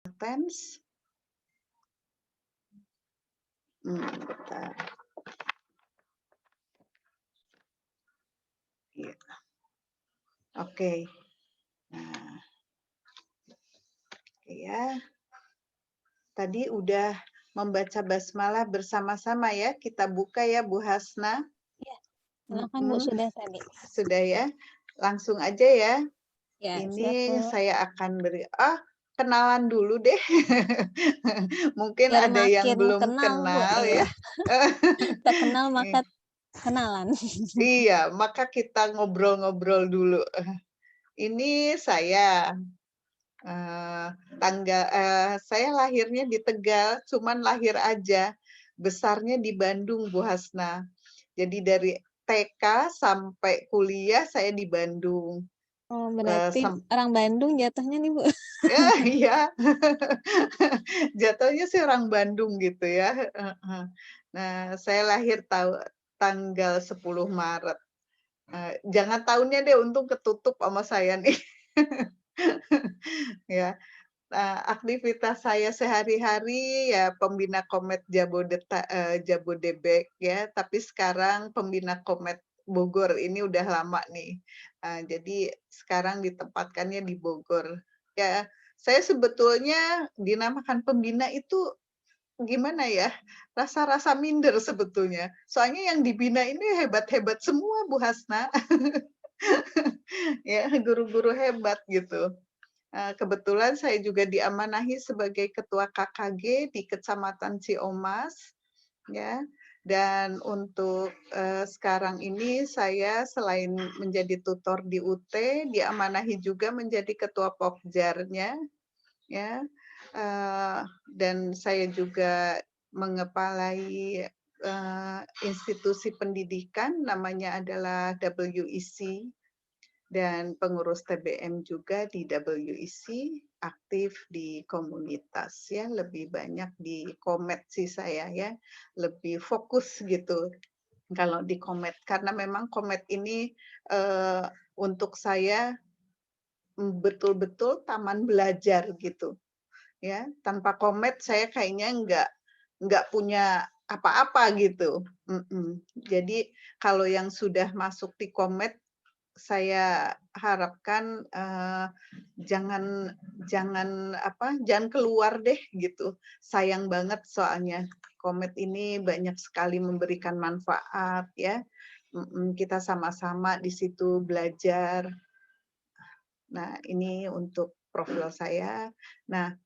Tense. Bentar. Iya. Oke. Nah, ya. Tadi udah membaca basmalah bersama-sama ya. Kita buka ya Bu Hasna. Iya, silakan Bu, sudah tadi. Sudah ya. Langsung aja ya. Ya, siap Ini Bu. saya akan beri kenalan dulu deh. Mungkin Biar ada yang makin belum kenal Bu, kenal ya. iya. Tak kenal maka kenalan. Iya, maka kita ngobrol-ngobrol dulu. Ini saya saya lahirnya di Tegal, cuman lahir aja. Besarnya di Bandung, Bu Hasna. Jadi dari TK sampai kuliah saya di Bandung. Oh, Eee, berarti sem orang Bandung jatuhnya nih Bu? iya. Jatuhnya sih orang Bandung gitu ya, heeh. Nah, saya lahir tanggal 10 Maret. Jangan tahunnya deh, untung ketutup sama saya nih. Ya. Aktivitas saya sehari-hari ya pembina Komet Jabodebek ya, tapi sekarang pembina Komet Bogor, ini udah lama nih. Jadi sekarang ditempatkannya di Bogor. Ya, saya sebetulnya dinamakan pembina itu gimana ya, rasa-rasa minder sebetulnya. Soalnya yang dibina ini hebat-hebat semua Bu Hasna. Ya, guru-guru hebat gitu. Kebetulan saya juga diamanahi sebagai ketua KKG di Kecamatan Ciomas, ya. Dan untuk sekarang ini saya selain menjadi tutor di UT, diamanahi juga menjadi ketua Pokjarnya, ya. Dan saya juga mengepalai institusi pendidikan, namanya adalah WEC. Dan pengurus TBM juga di WEC, aktif di komunitas ya, lebih banyak di Komet sih saya ya, lebih fokus gitu kalau di Komet. Karena memang Komet ini untuk saya betul-betul taman belajar gitu ya. Tanpa Komet saya kayaknya nggak punya apa-apa gitu. Jadi kalau yang sudah masuk di Komet saya harapkan, jangan jangan keluar deh gitu. Sayang banget soalnya Komet ini banyak sekali memberikan manfaat ya, kita sama-sama di situ belajar. Nah, ini untuk profil saya. Nah,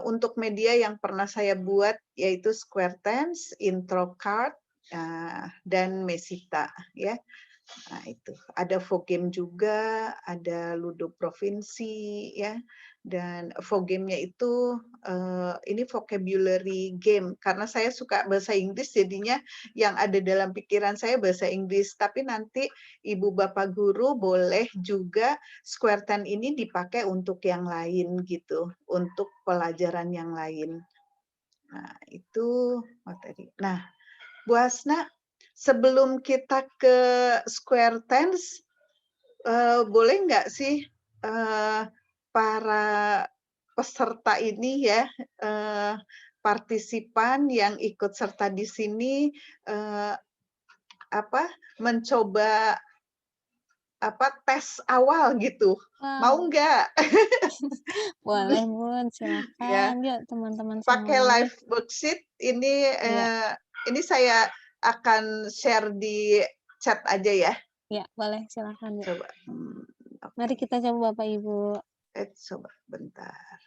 untuk media yang pernah saya buat yaitu SquareTens, Introcard, dan Mesita ya. Nah itu, ada Vogame juga, ada Ludo Provinsi ya, dan Vogame-nya itu, ini vocabulary game, karena saya suka bahasa Inggris jadinya yang ada dalam pikiran saya bahasa Inggris, tapi nanti ibu bapak guru boleh juga SquareTen ini dipakai untuk yang lain gitu, untuk pelajaran yang lain. Nah itu materi. Nah, Bu Hasna, sebelum kita ke SquareTens, boleh nggak sih, para peserta ini ya, partisipan yang ikut serta di sini, eee, mencoba tes awal gitu, mau Wow, nggak? boleh Bun, silakan. Ya, Yuk teman-teman pakai semuanya. live worksheet Iya, ini saya akan share di chat aja ya. iya, boleh silakan Bu. Coba, Mari oke. kita coba Bapak Ibu. Coba bentar,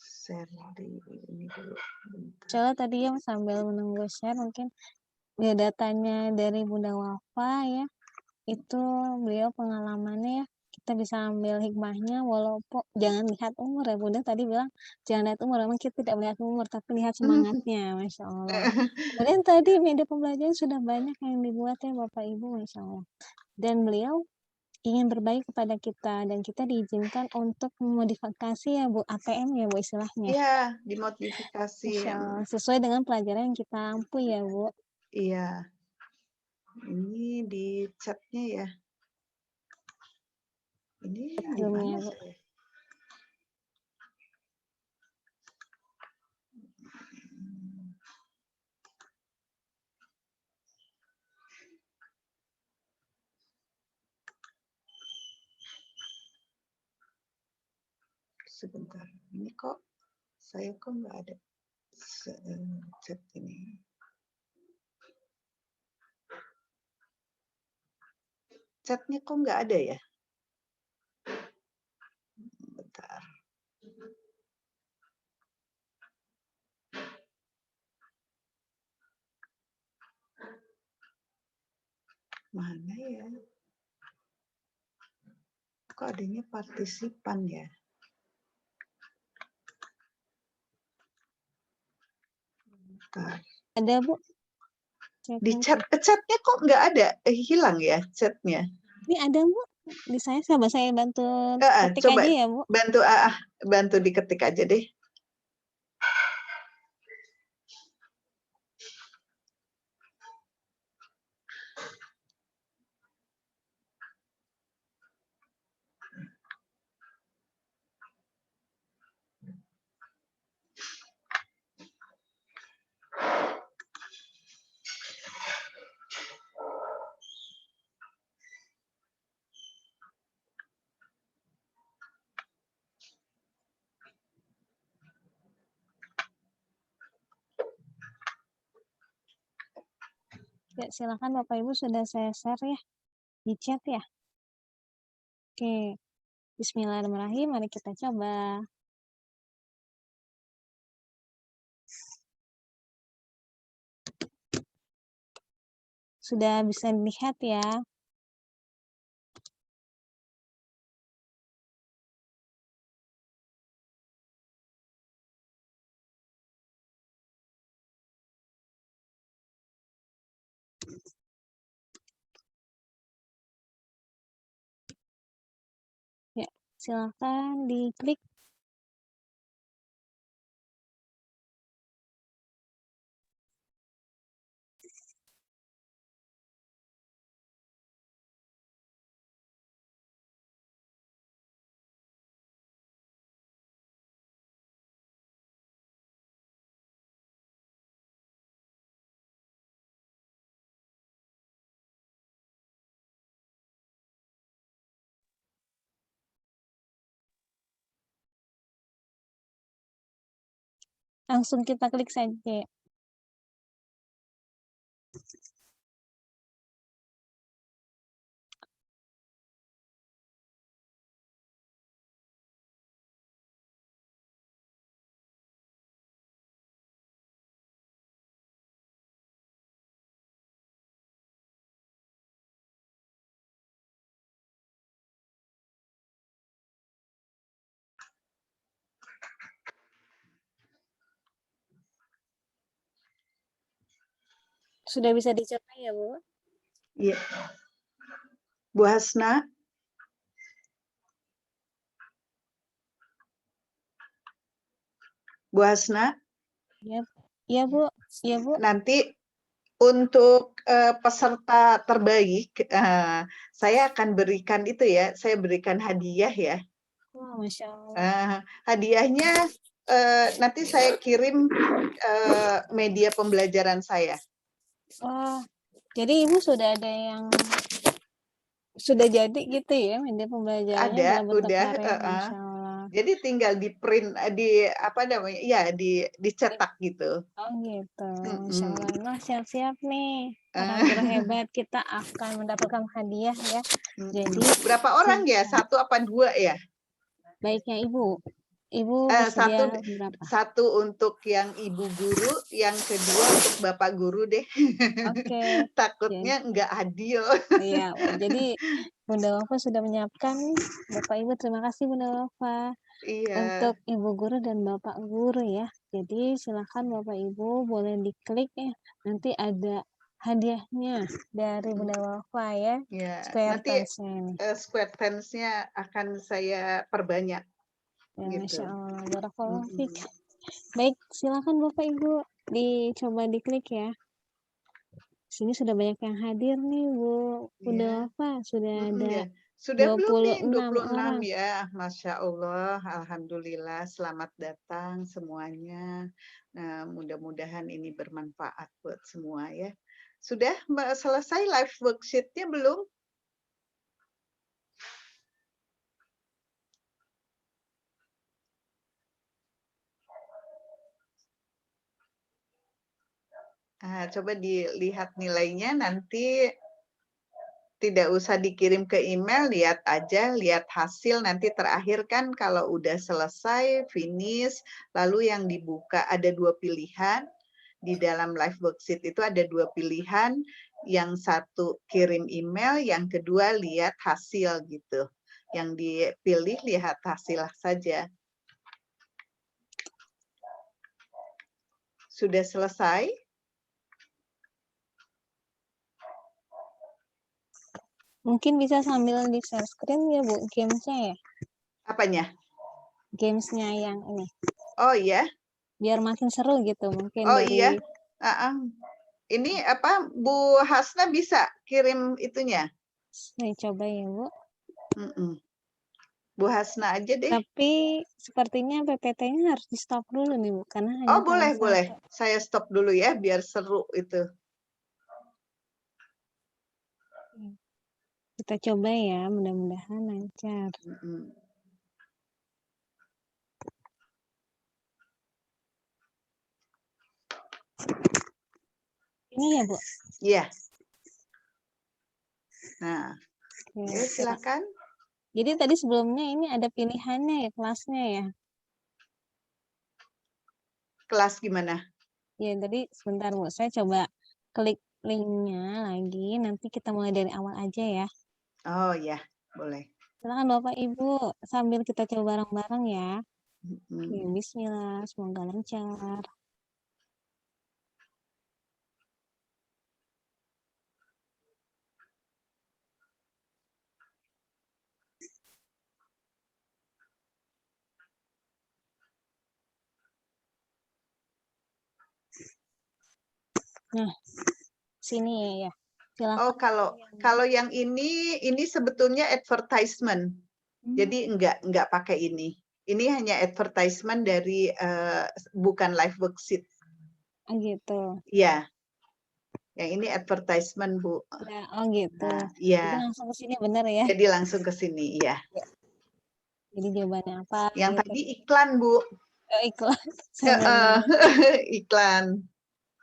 share di ini dulu, bentar. Coba tadi yang sambil menunggu share mungkin ya datanya dari Bunda Wafa ya, itu beliau pengalamannya ya, kita bisa ambil hikmahnya walaupun jangan lihat umur ya, Bunda tadi bilang, "Jangan lihat umur," memang kita tidak melihat umur, tapi lihat semangatnya, Masya Allah. Kemudian tadi media pembelajaran sudah banyak yang dibuat ya Bapak Ibu, Masya Allah. Dan beliau ingin berbagi kepada kita dan kita diizinkan untuk memodifikasi ya Bu, ATM ya Bu istilahnya. Iya, dimodifikasi, Masya Allah, sesuai dengan pelajaran yang kita ampu ya Bu. iya. Ini di chat-nya ya. Ini di Zoom-nya mana Bu. saya? sebentar. Ini kok saya kok nggak ada chat ini. Chatnya kok nggak ada ya? Bentar. Mana ya? Kok adanya partisipan ya? Bentar. Ada Bu, Di chatnya. chatnya kok nggak ada? Hilang ya chatnya? Ini ada Bu, di saya coba saya bantu ketik Coba aja ya Bu. bantu diketik aja deh. Ya, silakan Bapak Ibu sudah saya share ya di chat ya. Oke, Bismillahirrahmanirrahim. Mari kita coba. Sudah bisa dilihat ya. Ya, silakan diklik. Langsung kita klik saja. Sudah bisa dicoba ya, Bu? Iya. Bu Hasna. Bu Hasna. Ya, ya Bu. Ya Bu. Nanti untuk peserta terbaik, saya akan berikan itu ya, saya berikan hadiah ya. Wah, Masya Allah. Hadiahnya nanti saya kirim media pembelajaran saya. Oh, jadi Ibu sudah ada yang sudah jadi gitu ya media pembelajarannya Ada, dalam bentuk udah. karya, Masya Allah. Jadi tinggal di print, di apa namanya, ya dicetak gitu. Oh gitu, Masya Allah. Nah, siap-siap nih, orang guru hebat, kita akan mendapatkan hadiah ya. Jadi berapa orang ya? 1 apa 2 ya? Baiknya Ibu. Ibu bersedia berapa? Satu untuk yang ibu guru, yang kedua untuk bapak guru deh. Oke. Takutnya nggak adil. Iya, jadi Bunda Wafa sudah menyiapkan. Bapak Ibu terima kasih Bunda Wafa. Iya. Untuk ibu guru dan bapak guru ya. Jadi silakan Bapak Ibu boleh diklik ya. Nanti ada hadiahnya dari Bunda Wafa ya. Ya, Square nanti pants-nya ini. square pants-nya akan saya perbanyak. Ya, Gitu. Masya Allah. Barakallahu fiik. Baik, silakan Bapak Ibu dicoba diklik ya. Sini sudah banyak yang hadir nih Bu. Bunda Wafa sudah ada Sudah belum nih 26 26 orang. ya, Masya Allah, Alhamdulillah, selamat datang semuanya. Nah, mudah-mudahan ini bermanfaat buat semua ya. Sudah selesai live worksheet-nya belum? Coba dilihat nilainya nanti tidak usah dikirim ke email, lihat aja, lihat hasil nanti terakhir kan kalau udah selesai, finish, lalu yang dibuka ada 2 pilihan. Di dalam live worksheet itu ada 2 pilihan, yang satu kirim email, yang kedua lihat hasil gitu. Yang dipilih lihat hasil saja. Sudah selesai? Mungkin bisa sambil di-share screen ya, Bu, games-nya ya? Apanya? Games-nya yang ini. Oh iya? Biar makin seru gitu mungkin Oh dari iya? Ini apa, Bu Hasna bisa kirim itunya? saya coba ya, Bu. Bu Hasna aja deh. Tapi sepertinya PPT-nya harus di-stop dulu nih, Bu, karena hanya Oh boleh, tanggal boleh. 1. Saya stop dulu ya, biar seru itu. Kita coba ya, mudah-mudahan lancar. Ini ya, Bu? Iya. Nah, Oke, silakan. Jadi tadi sebelumnya ini ada pilihannya ya, kelasnya ya? Kelas gimana? Ya, tadi sebentar, Bu. Saya coba klik link-nya lagi, nanti kita mulai dari awal aja ya. Oh ya, boleh. Silakan Bapak Ibu, sambil kita coba bareng-bareng ya. Oke, Mm. bismillah, semoga lancar. Nah, sini ya. Silakan. Oh, kalau yang ini sebetulnya advertisement. Jadi enggak pakai ini. Ini hanya advertisement dari bukan live worksheet. Oh gitu. Iya. Yang ini advertisement, Bu. Ya, oh gitu. Nah, Jadi iya. langsung ke sini benar ya? Jadi langsung ke sini, iya. Jadi jawabannya apa? Yang gitu. tadi iklan, Bu. Oh, iklan. Saya belum dengar. Iklan.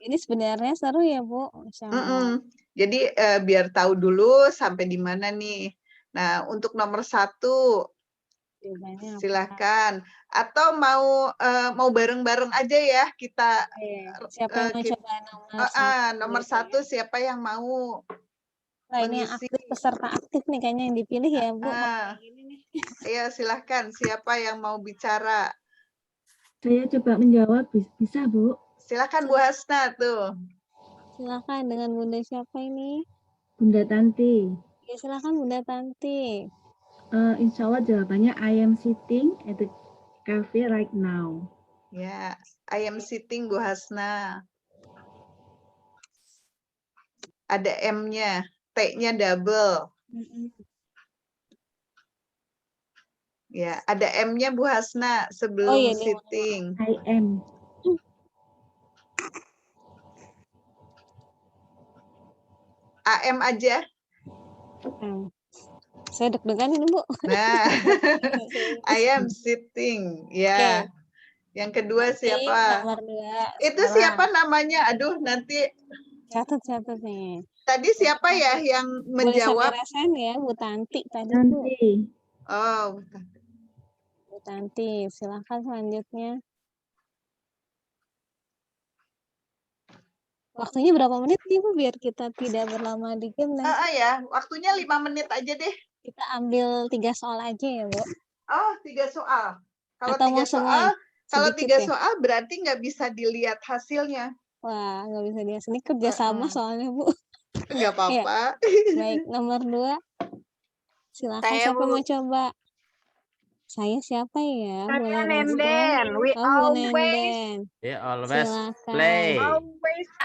Ini sebenarnya seru ya, Bu. Masya Allah. Jadi biar tahu dulu sampai di mana nih. Nah, untuk nomor 1, Jawabannya apa? silakan. Atau mau bareng-bareng aja ya kita. Siapa yang mau coba Nomor 1 siapa yang mau Nah, ini yang mengisi? aktif, peserta aktif nih kayaknya yang dipilih ya, Bu. Ayo silahkan, siapa yang mau bicara? Saya coba menjawab, bisa Bu? Silakan Bu Hasna tuh. Silakan, dengan Bunda siapa ini? Bunda Tanti. Ya, silakan Bunda Tanti. Insya Allah jawabannya I am sitting at the cafe right now. Ya, I am sitting Bu Hasna. Ada M-nya, T-nya double. Ya, ada M-nya Bu Hasna sebelum sitting. I am. AM aja. Saya deg-degan ini, Bu. Nah, I am sitting. Ya. Yang kedua siapa? Nomor 2. Itu siapa namanya? Aduh, nanti. Catat nih. Tadi siapa ya yang menjawab? Boleh sampai ya, Bu Tanti tadi, Bu. Oh, Bu Tanti, silakan selanjutnya. Waktunya berapa menit nih, Bu, biar kita tidak berlama di game nanti? Ya, waktunya 5 menit aja deh. Kita ambil 3 soal aja ya, Bu. Oh, 3 soal. Kalau Atau 3 soal, kalau 3 ya? soal berarti nggak bisa dilihat hasilnya. Wah, nggak bisa dilihat. Ini kerjasama soalnya, Bu. Nggak apa-apa. Baik, nomor 2. Silakan, siapa mau coba? Saya siapa ya? Boleh Nenden. We always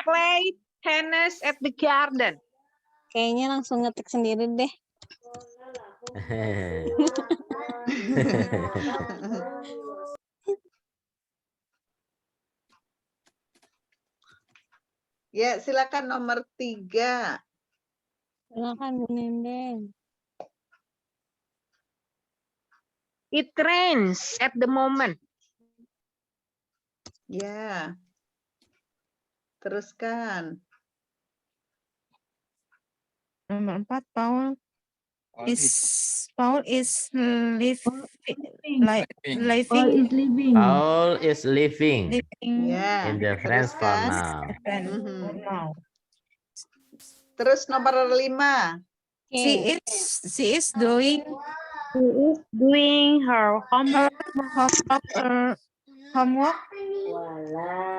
play tennis at the garden. Kayaknya langsung ngetik sendiri deh. Ya, silakan nomor 3. Silakan Bu Nenden. It rains at the moment. Ya. Teruskan. Nomor 4, Paul is Living. Paul living is living. Paul is living Ya, in the France for teruskan. now. Mhm. now. Terus nomor 5. Oke. She is doing She is doing her homework. homework.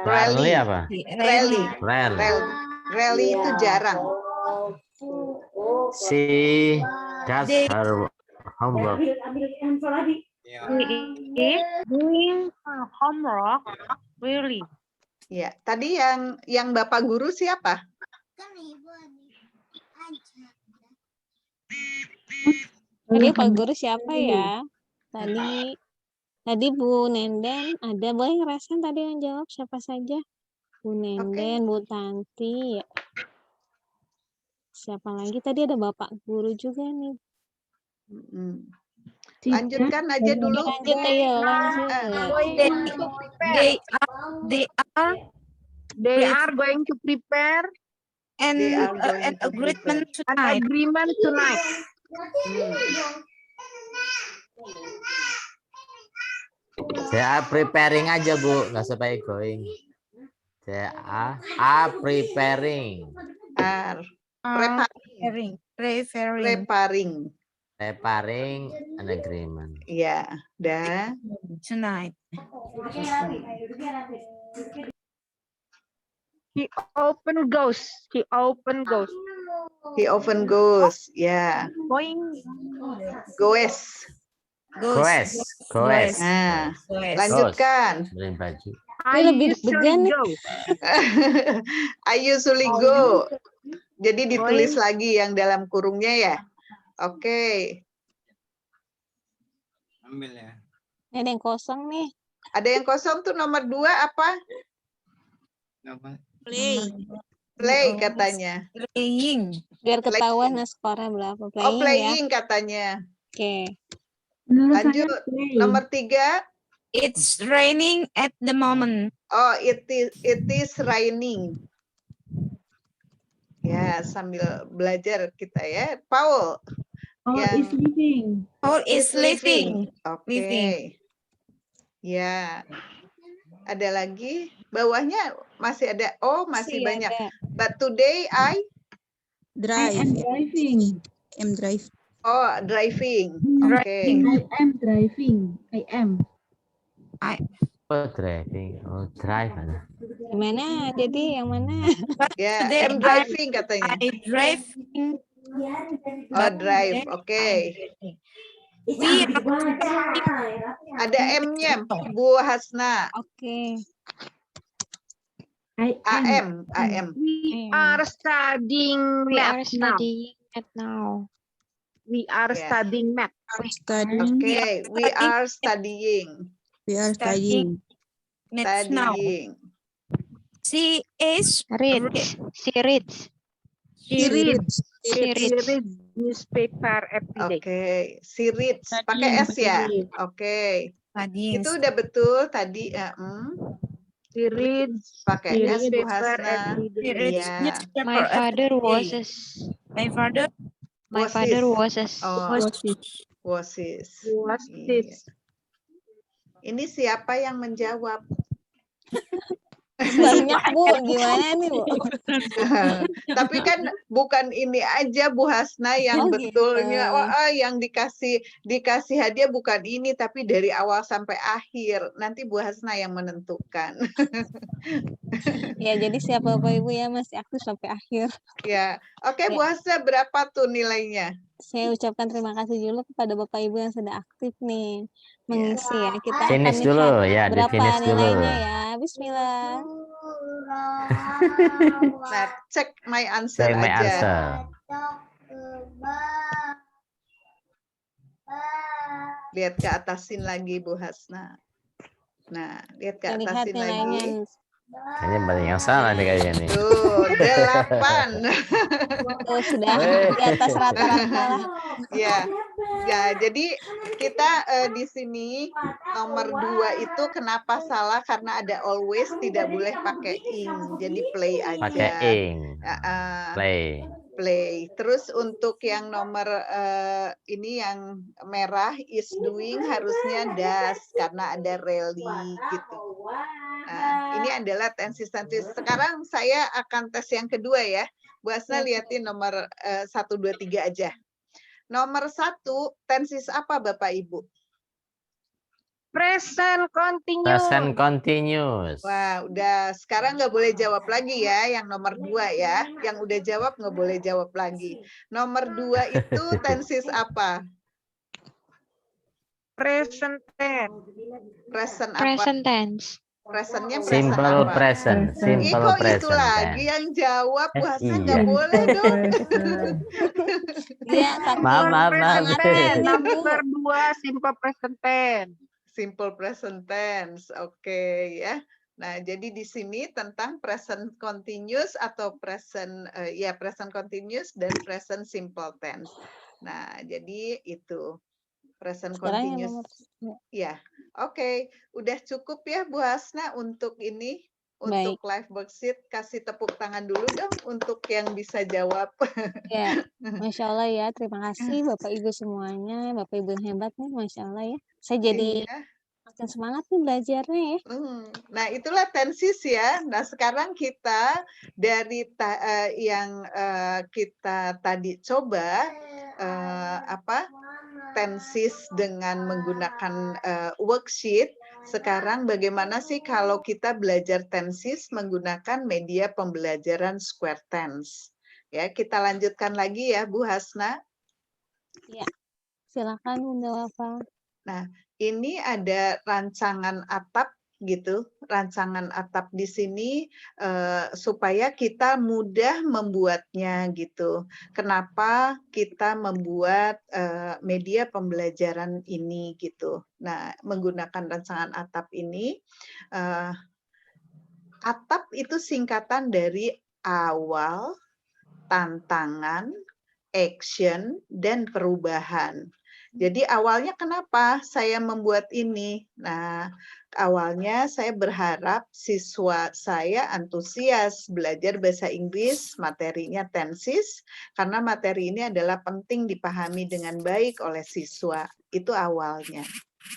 Rarely Rally. apa? Rally. Rarely. Rally. Rally itu jarang. She does They- her homework. She is doing her homework. Really? Ya, tadi yang Bapak guru siapa? Tadi Pak Guru siapa ya? Tadi Bu Nenden ada, boleh ngerasain tadi yang jawab siapa saja? Bu Nenden, Bu Tanti. Siapa lagi? Tadi ada Bapak Guru juga nih. Mm. Cynthia. Lanjutkan aja dulu. Lanjut ayo, lanjut. They are going to prepare and They are going an to agreement an tonight. agreement tonight. They are preparing aja Bu, nggak usah pakai going. They are preparing. Are Preparing preparing. An agreement. Ya, dah. tonight. He often goes. He often goes. Ya, Going. goes. Goes. Nah, Goes. lanjutkan. Beliin baju. I lebih usually degan nih. go. I usually go. Jadi ditulis lagi yang dalam kurungnya ya. Oke. Ambil ya. Ini ada yang kosong nih. Ada yang kosong tuh nomor 2 apa? Apa? Play katanya. Playing. Biar ketahuan skornya berapa. Oh, Playing ya. playing katanya. Oke. Menurut saya Lanjut. play. Nomor 3. It's raining at the moment. Oh, it is raining. Ya, sambil belajar kita ya. Paul. Paul yang- is living. Paul is living. Oke. Living. Ya. Ada lagi? Bawahnya masih ada. Oh, masih banyak. Ada. But today I I am driving. oh driving. Oke. Driving. I am driving. I am. Oh, driving. Oh, drive. Gimana? Jadi yang mana? Ya, Today I'm driving katanya. I drive. Oh, drive. Oke. We Ada M-nya, Bu Hasna. Oke. I am. AM. We are studying math now. at now. We are Yeah. studying math. Oke, we are studying. studying. Next now. Studying. She is Reads. She reads. She reads. She She reads. reads newspaper every day. Oke, si reads pakai S ya. Oke, studying. itu udah betul tadi. She reads Pakai S Bu newspaper Hasna. every She day. reads Iya. newspaper My every father day. washes. My father My father washes. Oh, wasis. What's Iya. this? Ini siapa yang menjawab? Banyak Bu, gimana nih Bu? Tapi kan bukan ini aja Bu Hasna yang Oh, betulnya. gitu. Wah, yang dikasih hadiah bukan ini, tapi dari awal sampai akhir. Nanti Bu Hasna yang menentukan. Ya jadi siapa Bapak Ibu ya masih aktif sampai akhir. Ya, oke Bu Hasna berapa tuh nilainya? Saya ucapkan terima kasih dulu kepada Bapak Ibu yang sudah aktif nih mengisi ya. Kita Finish akan dulu lihat ya, berapa di-finish dulu. nilainya ya. Bismillah. Nah, cek my answer Say my aja. answer. Lihat ke atasin lagi Bu Hasna. Nah, lihat ke Kita lihat atasin nilainya. lagi. Kayaknya banyak yang salah nih kayaknya nih. Tuh, 8. Tuh, sudah Weh. di atas rata-rata lah. Ya. Ya, jadi kita di sini nomor 2 itu kenapa salah karena ada always, tidak boleh pakai ing. Jadi play Pakai aja. ing. Play. Play. Terus untuk yang nomor ini yang merah is doing harusnya does karena ada really gitu. Nah, ini adalah tenses. Sekarang saya akan tes yang kedua ya. Bu Asna liatin nomor 1, 2, 3 aja. Nomor 1, tenses apa Bapak Ibu? Present continuous. Present continuous. Wah, udah. Sekarang nggak boleh jawab lagi ya, yang nomor 2 ya. Yang udah jawab nggak boleh jawab lagi. Nomor 2 itu tenses apa? Present tense. Present apa? Present tense. Presentnya present Simple apa? present. Ih, Simple kok itu present. lagi yang jawab? Wah, Iya. nggak boleh dong. Iya, takut Maaf. Present tense. Ini, Bu. Number 2 simple present tense. Simple present tense. Oke ya. Nah, jadi di sini tentang present continuous atau present present continuous dan present simple tense. Nah, jadi itu present Sekarang yang continuous. nomor Ya. Oke, udah cukup ya Bu Hasna untuk ini, untuk live worksheet. Kasih tepuk tangan dulu dong untuk yang bisa jawab. ya, Masya Allah ya. Terima kasih Bapak Ibu semuanya. Bapak Ibu yang hebat nih, Masya Allah ya. Saya jadi Iya. makin semangat nih belajarnya ya. Nah, itulah tenses ya. Nah, sekarang kita dari yang kita tadi coba tenses dengan menggunakan worksheet. Sekarang bagaimana sih kalau kita belajar tenses menggunakan media pembelajaran Square Tense? Ya, kita lanjutkan lagi ya, Bu Hasna. Ya, silakan Bunda Wafa. Nah, ini ada rancangan atap gitu, rancangan atap di sini supaya kita mudah membuatnya gitu. Kenapa kita membuat media pembelajaran ini gitu. Nah, menggunakan rancangan atap ini, atap itu singkatan dari awal, tantangan, action, dan perubahan. Jadi awalnya kenapa saya membuat ini? Nah, awalnya saya berharap siswa saya antusias belajar bahasa Inggris, materinya tenses, karena materi ini adalah penting dipahami dengan baik oleh siswa. Itu awalnya.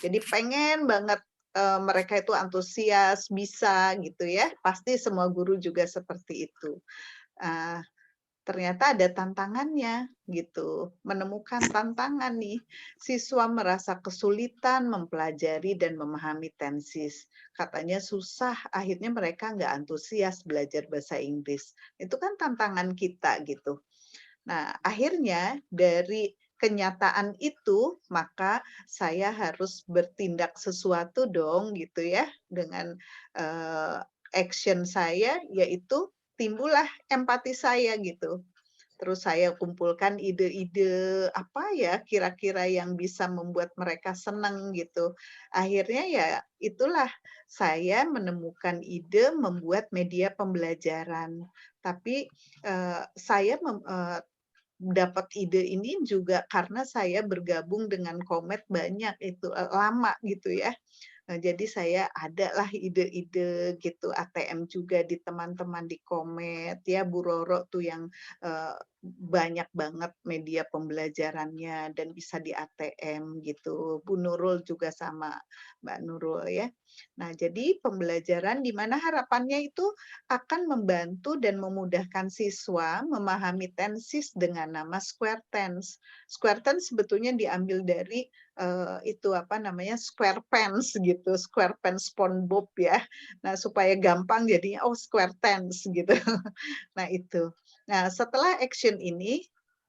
Jadi pengen banget mereka itu antusias, bisa gitu ya. Pasti semua guru juga seperti itu. Ternyata ada tantangannya gitu, menemukan tantangan nih. Siswa merasa kesulitan mempelajari dan memahami tenses. Katanya susah, akhirnya mereka nggak antusias belajar bahasa Inggris. Itu kan tantangan kita gitu. Nah, akhirnya dari kenyataan itu, maka saya harus bertindak sesuatu dong gitu ya, dengan action saya, yaitu timbullah empati saya gitu. Terus saya kumpulkan ide-ide apa ya kira-kira yang bisa membuat mereka senang gitu. Akhirnya ya itulah saya menemukan ide membuat media pembelajaran. Tapi saya dapat ide ini juga karena saya bergabung dengan Komet banyak itu lama gitu ya. Jadi saya adalah ide-ide gitu, ATM juga di teman-teman di Komet, ya Bu Roro tuh yang banyak banget media pembelajarannya dan bisa di ATM gitu. Bu Nurul juga sama Mbak Nurul ya. Nah, jadi pembelajaran di mana harapannya itu akan membantu dan memudahkan siswa memahami tenses dengan nama Square Tense. Square Tense sebetulnya diambil dari itu apa namanya Square Pants gitu, Square Pants SpongeBob ya. Nah, supaya gampang jadinya Square Tense gitu. Nah, itu. Nah, setelah action ini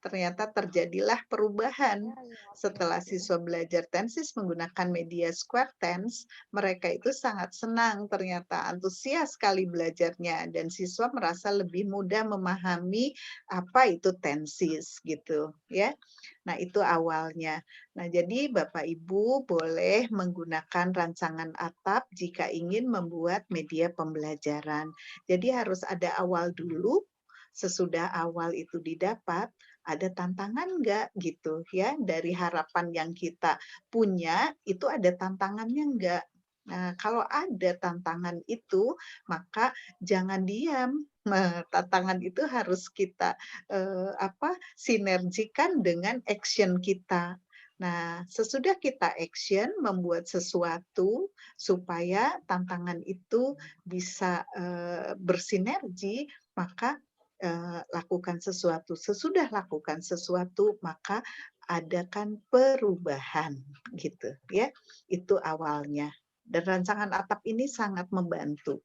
ternyata terjadilah perubahan. Setelah siswa belajar tenses menggunakan media square tense, mereka itu sangat senang, ternyata antusias sekali belajarnya, dan siswa merasa lebih mudah memahami apa itu tenses gitu ya. Nah, itu awalnya. Nah, jadi Bapak Ibu boleh menggunakan rancangan atap jika ingin membuat media pembelajaran. Jadi harus ada awal dulu, sesudah awal itu didapat, ada tantangan enggak gitu ya, dari harapan yang kita punya itu ada tantangannya enggak. Nah, kalau ada tantangan itu, maka jangan diam. Nah, tantangan itu harus kita sinergikan dengan action kita. Nah, sesudah kita action membuat sesuatu supaya tantangan itu bisa bersinergi, maka lakukan sesuatu. Sesudah lakukan sesuatu, maka adakan perubahan gitu ya. Itu awalnya. Dan rancangan atap ini sangat membantu.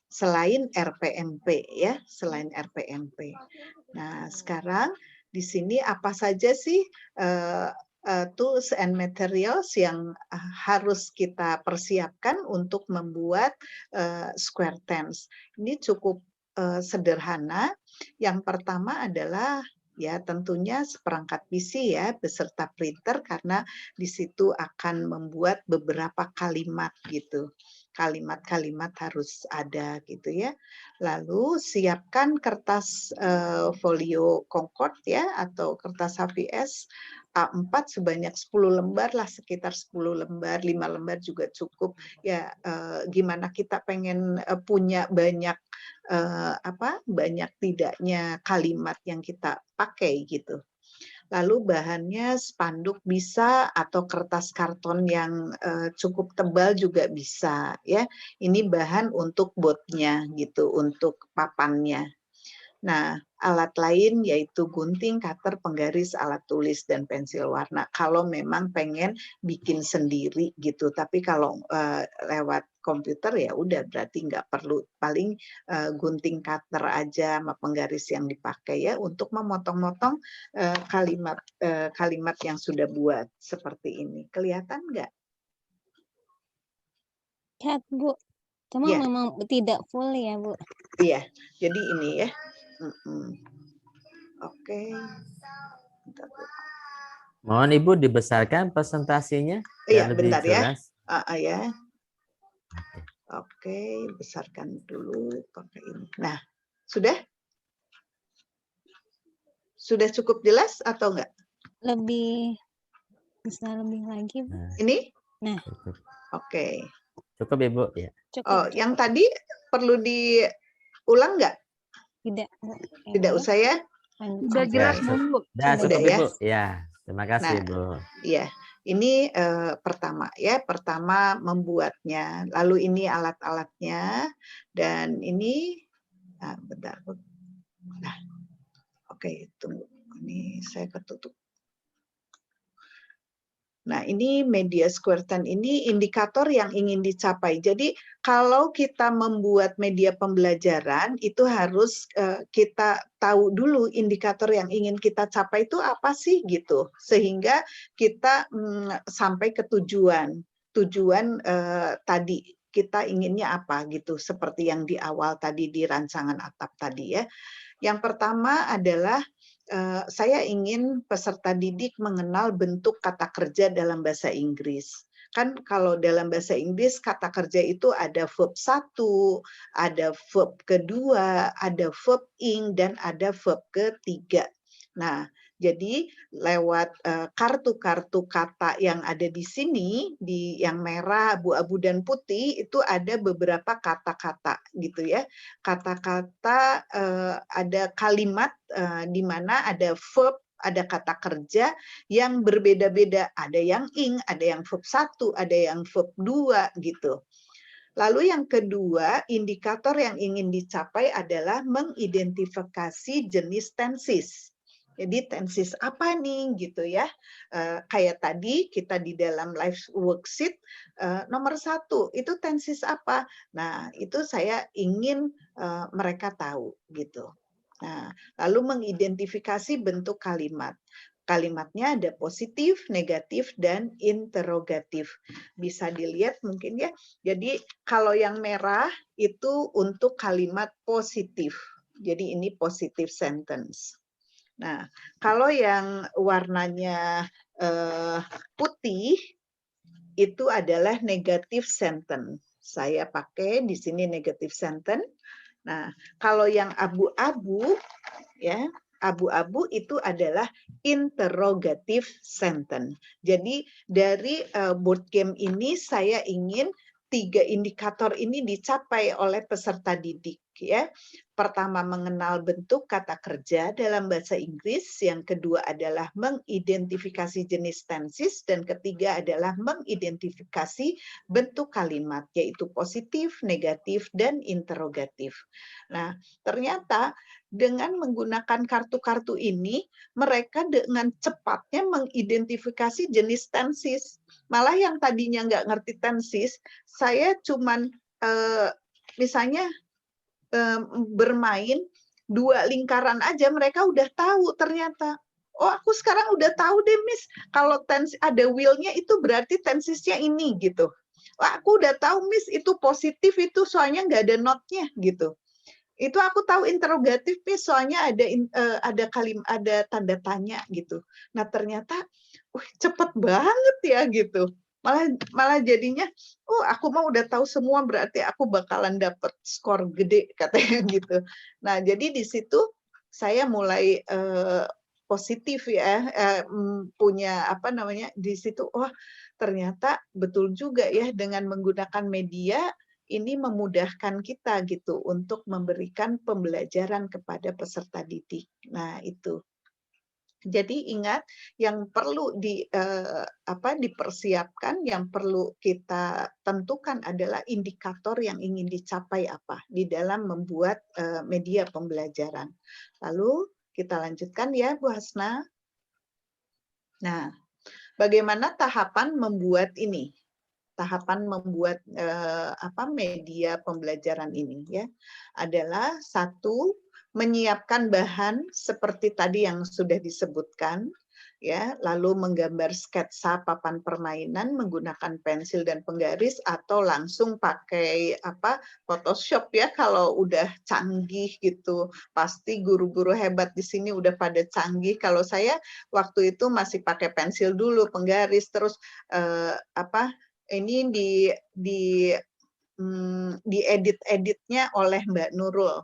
Selain RPMP ya, selain RPMP. Nah, sekarang di sini apa saja sih tools and materials yang harus kita persiapkan untuk membuat square tense. Ini cukup sederhana. Yang pertama adalah ya tentunya seperangkat PC ya beserta printer, karena di situ akan membuat beberapa kalimat gitu. Kalimat-kalimat harus ada gitu ya. Lalu siapkan kertas folio Concord ya atau kertas HVS A4 sebanyak 10 lembar lah, sekitar 10 lembar, 5 lembar juga cukup. Ya gimana kita pengen punya banyak banyak tidaknya kalimat yang kita pakai gitu. Lalu bahannya spanduk bisa atau kertas karton yang cukup tebal juga bisa ya. Ini bahan untuk boardnya gitu, untuk papannya. Nah, alat lain yaitu gunting, cutter, penggaris, alat tulis, dan pensil warna. Kalau memang pengen bikin sendiri gitu, tapi kalau lewat komputer ya udah berarti nggak perlu. Paling gunting cutter aja sama penggaris yang dipakai ya untuk memotong-motong kalimat yang sudah buat seperti ini. Kelihatan nggak? Lihat, Bu. Cuma Ya. memang tidak full ya, Bu. Iya, jadi ini ya. Oke. Bentar, Bu. Mohon Ibu dibesarkan presentasinya. Iya, Lebih bentar ya. jelas. Ya. Oke, besarkan dulu pakai ini. Nah, sudah? Sudah cukup jelas atau enggak? Lebih bisa lebih lagi, Bu. Nah, Ini? Nah, cukup. Oke. Cukup Ibu ya. Oh, yang tadi perlu diulang enggak? Tidak, Bu. Tidak usah ya? Sudah jelas, Bu. Sudah cukup ya? Ibu. Ya, terima kasih Nah, Bu. Iya, ini pertama ya. Pertama membuatnya, lalu ini alat-alatnya, dan ini, bentar. Nah, oke, tunggu. Ini saya ketutup. Nah, ini media square tense ini indikator yang ingin dicapai. Jadi, kalau kita membuat media pembelajaran, itu harus kita tahu dulu indikator yang ingin kita capai itu apa sih gitu. Sehingga kita sampai ke tujuan. Tujuan tadi kita inginnya apa gitu. Seperti yang di awal tadi di rancangan atap tadi ya. Yang pertama adalah saya ingin peserta didik mengenal bentuk kata kerja dalam bahasa Inggris. Kan kalau dalam bahasa Inggris kata kerja itu ada verb 1, ada verb kedua, ada verb ing, dan ada verb ketiga. Nah, jadi lewat kartu-kartu kata yang ada di sini, di yang merah, abu-abu, dan putih, itu ada beberapa kata-kata gitu ya. Kata-kata ada kalimat di mana ada verb, ada kata kerja yang berbeda-beda. Ada yang ing, ada yang verb 1, ada yang verb 2 gitu. Lalu yang kedua, indikator yang ingin dicapai adalah mengidentifikasi jenis tenses. Jadi tenses apa nih gitu ya. Kayak tadi kita di dalam live worksheet nomor 1 itu tenses apa. Nah itu saya ingin mereka tahu gitu. Nah, lalu mengidentifikasi bentuk kalimat. Kalimatnya ada positif, negatif, dan interrogatif. Bisa dilihat mungkin ya. Jadi kalau yang merah itu untuk kalimat positif. Jadi ini positive sentence. Nah, kalau yang warnanya putih itu adalah negative sentence. Saya pakai di sini negative sentence. Nah, kalau yang abu-abu ya, abu-abu itu adalah interrogative sentence. Jadi dari board game ini saya ingin 3 indikator ini dicapai oleh peserta didik ya. Pertama mengenal bentuk kata kerja dalam bahasa Inggris, yang kedua adalah mengidentifikasi jenis tenses, dan ketiga adalah mengidentifikasi bentuk kalimat yaitu positif, negatif, dan interrogatif. Nah, ternyata dengan menggunakan kartu-kartu ini, mereka dengan cepatnya mengidentifikasi jenis tenses. Malah yang tadinya nggak ngerti tenses, saya cuman misalnya bermain 2 lingkaran aja, mereka udah tahu ternyata. Oh, aku sekarang udah tahu deh, Miss, kalau ada will-nya itu berarti tensesnya ini gitu. Wah, aku udah tahu, Miss, itu positif itu soalnya nggak ada not-nya gitu. Itu aku tahu interrogatif, Miss, soalnya ada tanda tanya gitu. Nah, ternyata cepet banget ya gitu. Malah jadinya, oh aku mah udah tahu semua berarti aku bakalan dapet skor gede katanya gitu. Nah, jadi di situ saya mulai positif ya, punya apa namanya di situ. Oh, ternyata betul juga ya dengan menggunakan media ini memudahkan kita gitu untuk memberikan pembelajaran kepada peserta didik. Nah, itu. Jadi ingat yang perlu dipersiapkan, yang perlu kita tentukan adalah indikator yang ingin dicapai apa di dalam membuat media pembelajaran. Lalu kita lanjutkan ya, Bu Hasna. Nah, bagaimana tahapan membuat ini? Tahapan membuat media pembelajaran ini ya adalah satu, menyiapkan bahan seperti tadi yang sudah disebutkan ya, lalu menggambar sketsa papan permainan menggunakan pensil dan penggaris atau langsung pakai Photoshop ya kalau udah canggih gitu. Pasti guru-guru hebat di sini udah pada canggih. Kalau saya waktu itu masih pakai pensil dulu, penggaris, terus ini diedit-editnya oleh Mbak Nurul.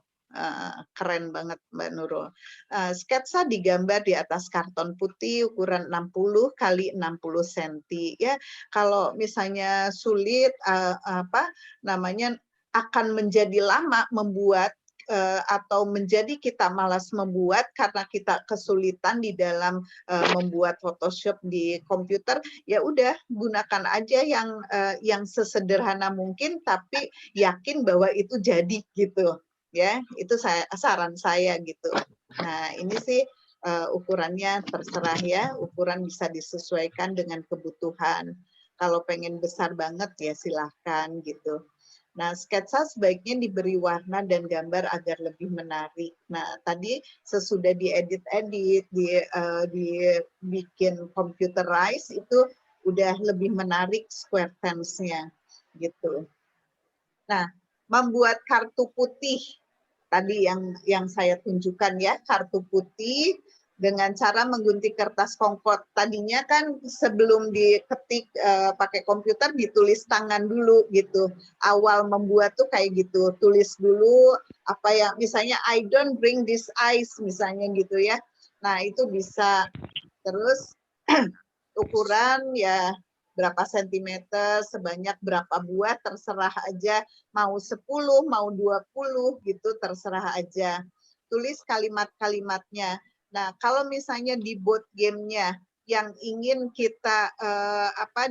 Keren banget Mbak Nurul. Sketsa digambar di atas karton putih ukuran 60 kali 60 cm ya. Kalau misalnya sulit akan menjadi lama membuat atau menjadi kita malas membuat karena kita kesulitan di dalam membuat Photoshop di komputer, ya udah gunakan aja yang sesederhana mungkin tapi yakin bahwa itu jadi gitu ya. Itu saran saya gitu. Nah, ini sih ukurannya terserah ya, ukuran bisa disesuaikan dengan kebutuhan. Kalau pengen besar banget ya silahkan gitu. Nah, sketsa sebaiknya diberi warna dan gambar agar lebih menarik. Nah, tadi sesudah diedit-edit, dibikin computerize, itu udah lebih menarik square tense-nya, gitu. Nah, membuat kartu putih, tadi yang saya tunjukkan ya, kartu putih, dengan cara menggunting kertas kompot. Tadinya kan sebelum diketik pakai komputer ditulis tangan dulu gitu. Awal membuat tuh kayak gitu, tulis dulu apa yang misalnya I don't bring this ice misalnya gitu ya. Nah, itu bisa. Terus ukuran ya berapa sentimeter, sebanyak berapa buah terserah aja, mau 10, mau 20 gitu terserah aja. Tulis kalimat-kalimatnya. Nah, kalau misalnya di board game-nya yang ingin kita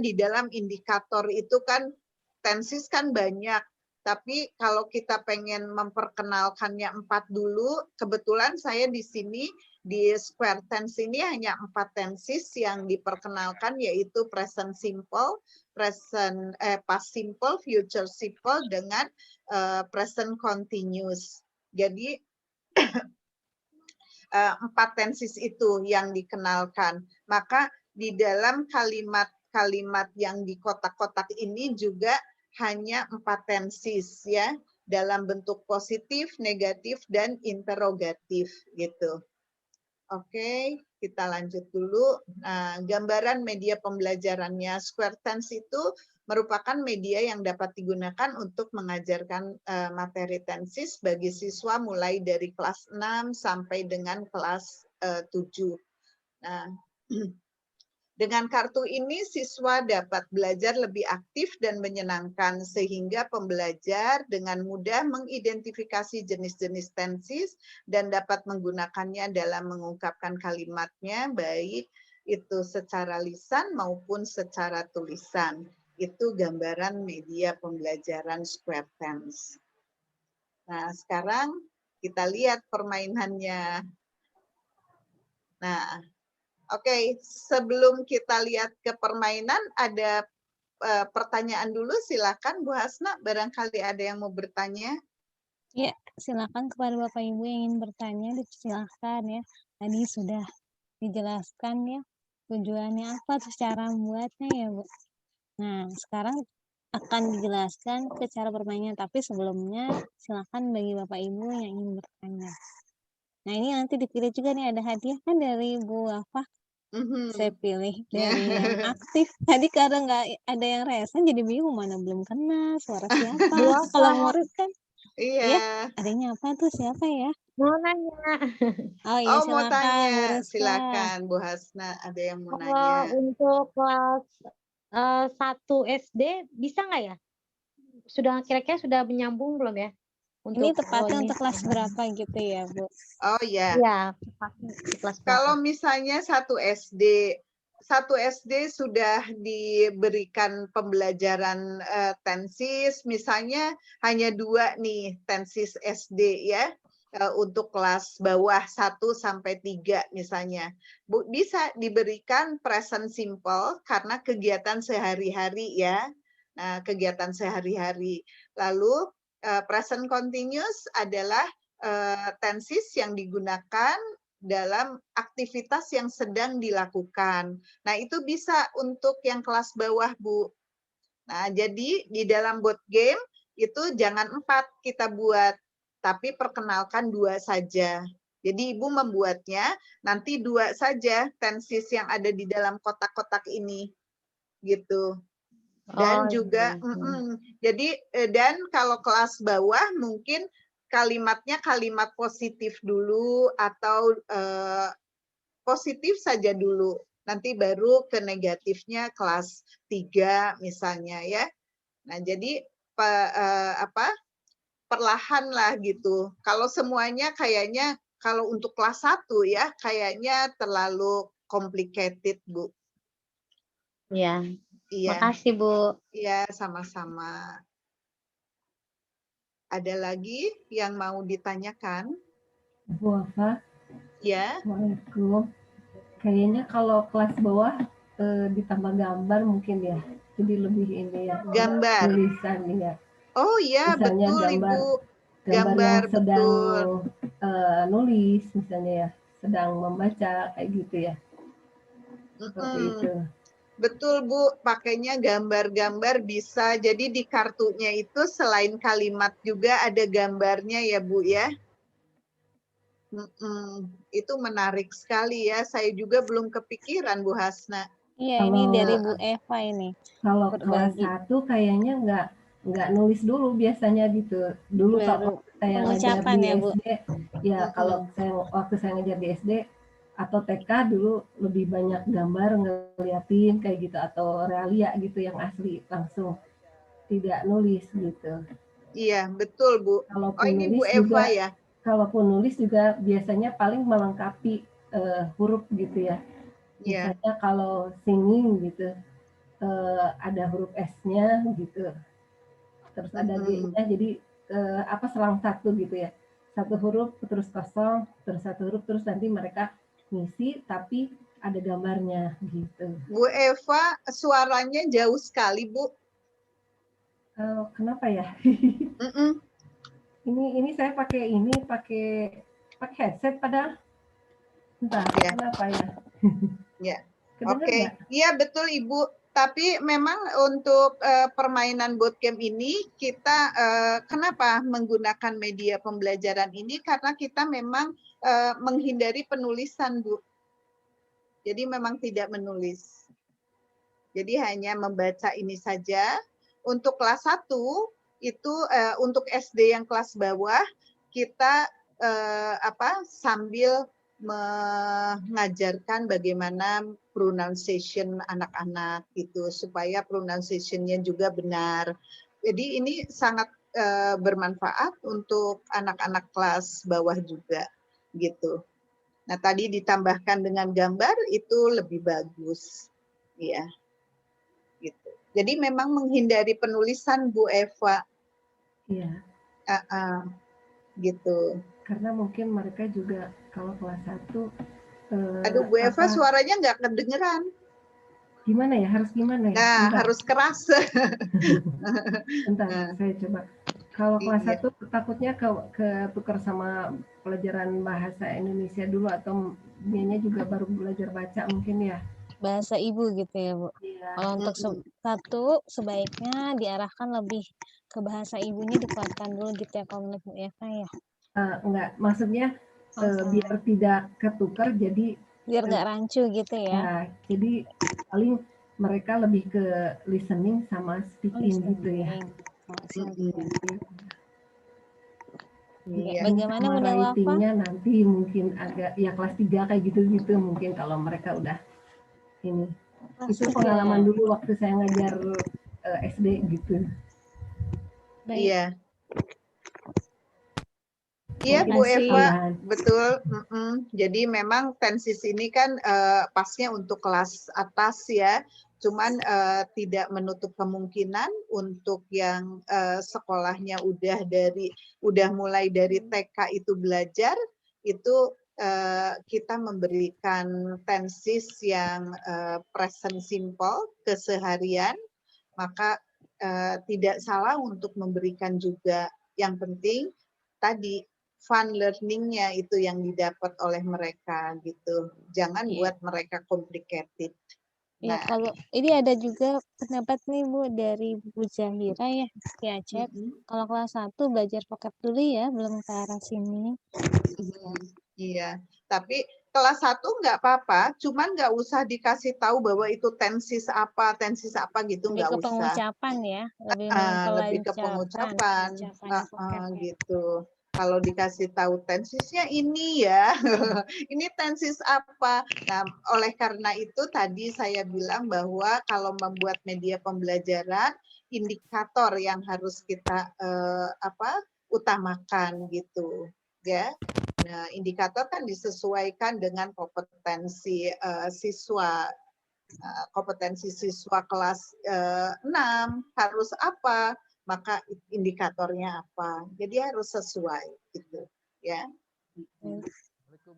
di dalam indikator itu kan tenses kan banyak, tapi kalau kita pengen memperkenalkannya 4 dulu, kebetulan saya di sini di square tense ini hanya 4 tenses yang diperkenalkan, yaitu present simple, past simple, future simple dengan present continuous. Jadi 4 tenses itu yang dikenalkan. Maka di dalam kalimat-kalimat yang di kotak-kotak ini juga hanya 4 tenses ya, dalam bentuk positif, negatif, dan interrogatif gitu. Oke, kita lanjut dulu. Nah, gambaran media pembelajarannya. Square Tense itu merupakan media yang dapat digunakan untuk mengajarkan materi tensis bagi siswa mulai dari kelas 6 sampai dengan kelas 7. Nah, dengan kartu ini siswa dapat belajar lebih aktif dan menyenangkan sehingga pembelajar dengan mudah mengidentifikasi jenis-jenis tensis dan dapat menggunakannya dalam mengungkapkan kalimatnya baik itu secara lisan maupun secara tulisan. Itu gambaran media pembelajaran Square Tense. Nah, sekarang kita lihat permainannya. Nah, oke, sebelum kita lihat ke permainan, ada pertanyaan dulu, silakan Bu Hasna, barangkali ada yang mau bertanya. Ya, silakan kepada Bapak Ibu yang ingin bertanya, silakan ya. Tadi sudah dijelaskan ya tujuannya apa, cara membuatnya ya Bu. Nah, sekarang akan dijelaskan ke cara bermainnya, tapi sebelumnya silakan bagi Bapak Ibu yang ingin bertanya. Nah, ini nanti dipilih juga nih, ada hadiah kan dari Bu Wafa. Saya pilih dari yang aktif. Tadi karena nggak ada yang resen jadi bingung mana belum kena suara siapa. Kalau murid kan Iya. adanya apa tuh, siapa ya? Mau nanya. Oh iya, Oh, mau silakan Bu tanya, Rizka. silakan Bu Hasna, ada yang mau Kalau nanya. untuk kelas 1 SD bisa nggak ya? Sudah kira-kira sudah menyambung belum ya? Ini Untuk tepatnya ini. untuk kelas berapa gitu ya, Bu? Oh ya, Iya, di kelas kalau berapa? misalnya 1 SD sudah diberikan pembelajaran tensis, misalnya hanya 2 nih tensis SD ya, untuk kelas bawah 1 sampai 3 misalnya. Bisa diberikan present simple karena kegiatan sehari-hari ya. Nah, kegiatan sehari-hari. Lalu present continuous adalah tensis yang digunakan dalam aktivitas yang sedang dilakukan. Nah, itu bisa untuk yang kelas bawah, Bu. Nah, jadi di dalam board game itu jangan 4 kita buat, tapi perkenalkan 2 saja. Jadi Ibu membuatnya nanti 2 saja tensis yang ada di dalam kotak-kotak ini. Gitu. Dan juga jadi dan kalau kelas bawah mungkin kalimatnya kalimat positif dulu atau positif saja dulu. Nanti baru ke negatifnya kelas 3 misalnya ya. Nah, jadi perlahan lah gitu. Kalau semuanya kayaknya kalau untuk kelas 1 ya kayaknya terlalu complicated, Bu. Iya. Iya. Makasih, Bu. Iya, sama-sama. Ada lagi yang mau ditanyakan? Bu Wafa, Ya. Assalamualaikum. Kayaknya kalau kelas bawah ditambah gambar mungkin ya, jadi lebih ini ya. Gambar. Tulisan ya. Oh iya, Misalnya betul gambar, Ibu. gambar yang sedang Betul. nulis misalnya ya, sedang membaca kayak gitu ya. Seperti itu. Betul Bu, pakainya gambar-gambar bisa. Jadi di kartunya itu selain kalimat juga ada gambarnya ya Bu ya. Itu menarik sekali ya. Saya juga belum kepikiran Bu Hasna. Iya, ini dari Bu Eva ini. Kalau kelas 1 kayaknya nggak nulis dulu biasanya gitu. Dulu kalau saya ngajar di ya, Bu? SD, ya kalau waktu saya ngajar di SD atau TK dulu lebih banyak gambar ngeliatin kayak gitu atau realia gitu yang asli langsung tidak nulis gitu. Iya, betul Bu. Kalaupun ini Bu nulis Eva juga, ya. kalaupun nulis juga biasanya paling melengkapi huruf gitu ya. Misalnya kalau singing gitu, ada huruf S-nya gitu, terus ada G-nya, jadi selang satu gitu ya. Satu huruf terus kosong, terus satu huruf terus nanti mereka ngisi tapi ada gambarnya gitu. Bu Eva, suaranya jauh sekali Bu. Kenapa ya? Ini saya pakai headset padahal. Entah Ya. kenapa ya. Ya. Kedengar Oke, nggak? iya betul Ibu. Tapi memang untuk permainan board game ini kita kenapa menggunakan media pembelajaran ini? Karena kita memang menghindari penulisan, Bu. Jadi memang tidak menulis. Jadi hanya membaca ini saja. Untuk kelas 1 itu untuk SD yang kelas bawah kita sambil mengajarkan bagaimana pronunciation anak-anak gitu supaya pronunciation-nya juga benar. Jadi ini sangat bermanfaat untuk anak-anak kelas bawah juga gitu. Nah, tadi ditambahkan dengan gambar itu lebih bagus. Ya, gitu. Jadi memang menghindari penulisan Bu Eva. Iya. Gitu. Karena mungkin mereka juga kalau kelas 1 Aduh, Bu Eva suaranya nggak kedengeran. Gimana ya? Harus gimana ya? Nah, Bentar. harus keras. Bentar, saya coba. Kalau kelas Iya. 1 takutnya ketukar sama pelajaran bahasa Indonesia dulu atau dianya juga baru belajar baca mungkin ya. Bahasa ibu gitu ya, Bu. Iya. Kalau untuk satu sebaiknya diarahkan lebih ke bahasa ibunya, dikuatkan dulu gitu ya kalau menurut Bu Eva ya. Enggak, maksudnya biar tidak ketukar jadi biar nggak rancu gitu ya. Ya, jadi paling mereka lebih ke listening sama speaking gitu ya. Iya. Bagaimana Sama Bunda Wafa? writing-nya nanti mungkin agak ya kelas 3 kayak gitu-gitu mungkin kalau mereka udah ini. Itu pengalaman dulu waktu saya ngajar SD gitu. Iya. Iya Bu Eva, betul. Jadi memang tensis ini kan pasnya untuk kelas atas ya. Cuman tidak menutup kemungkinan untuk yang sekolahnya udah mulai dari TK itu belajar, itu kita memberikan tensis yang present simple keseharian, maka tidak salah untuk memberikan juga. Yang penting tadi fun learning-nya itu yang didapat oleh mereka gitu. Jangan buat mereka complicated. Ya, kalau ini ada juga pendapat nih Bu dari Bu Zahira ya di Aceh. Kalau kelas 1 belajar vocab dulu ya, belum ke arah sini. Iya, tapi kelas 1 nggak apa-apa, cuman nggak usah dikasih tahu bahwa itu tensis apa gitu, nggak usah. Lebih ke pengucapan ya, lebih ke pengucapan, gitu. Kalau dikasih tahu tensisnya ini ya, ini tensis apa. Nah, oleh karena itu tadi saya bilang bahwa kalau membuat media pembelajaran, indikator yang harus kita utamakan gitu, ya. Nah, indikator kan disesuaikan dengan kompetensi siswa. Kompetensi siswa kelas 6 harus apa, maka indikatornya apa. Jadi harus sesuai gitu, ya.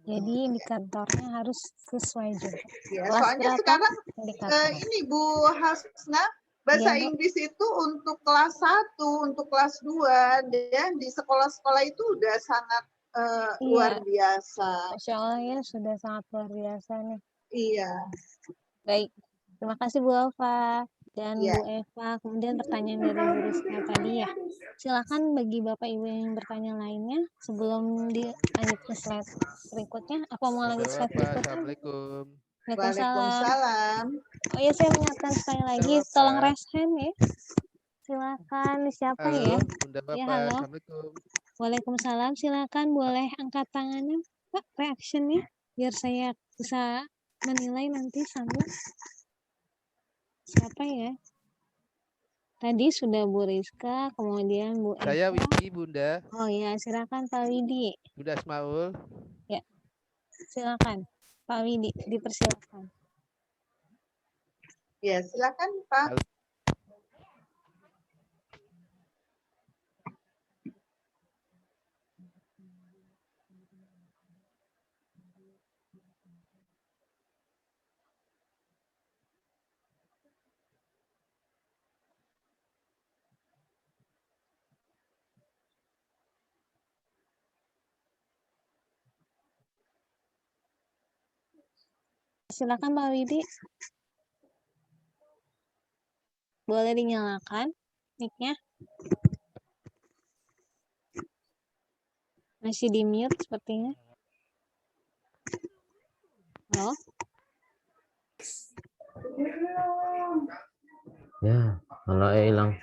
Jadi indikatornya harus sesuai juga. Ya, soalnya sekarang ini Bu Hasna, bahasa Inggris itu untuk kelas 1, untuk kelas 2 dan di sekolah-sekolah itu udah sangat luar biasa. Masya Allah ya, sudah sangat luar biasa nih. Iya. Baik, terima kasih Bu Alfa dan Bu Eva. Kemudian pertanyaan dari Bu Rizka tadi ya. Silakan bagi Bapak Ibu yang bertanya lainnya sebelum dilanjut ke slide berikutnya. Apa mau lanjut slide berikutnya? Assalamualaikum. Waalaikumsalam. Oh ya, saya mengingatkan sekali lagi, tolong raise hand ya. Silakan, siapa ya? Bunda Bapak. Ya, halo. Assalamualaikum. Waalaikumsalam, silakan boleh angkat tangannya, Pak, reaction-nya biar saya bisa menilai nanti sambil. Siapa ya? Tadi sudah Bu Rizka, kemudian Bu Eva. Saya Widi, Bunda. Oh ya, silakan Pak Widi. Bunda Asmaul. Ya, silakan Pak Widi, dipersilakan. Ya, silakan Pak. Silakan Pak Widi. Boleh dinyalakan mic-nya. Masih di mute sepertinya. Halo? Ya, kalau hilang.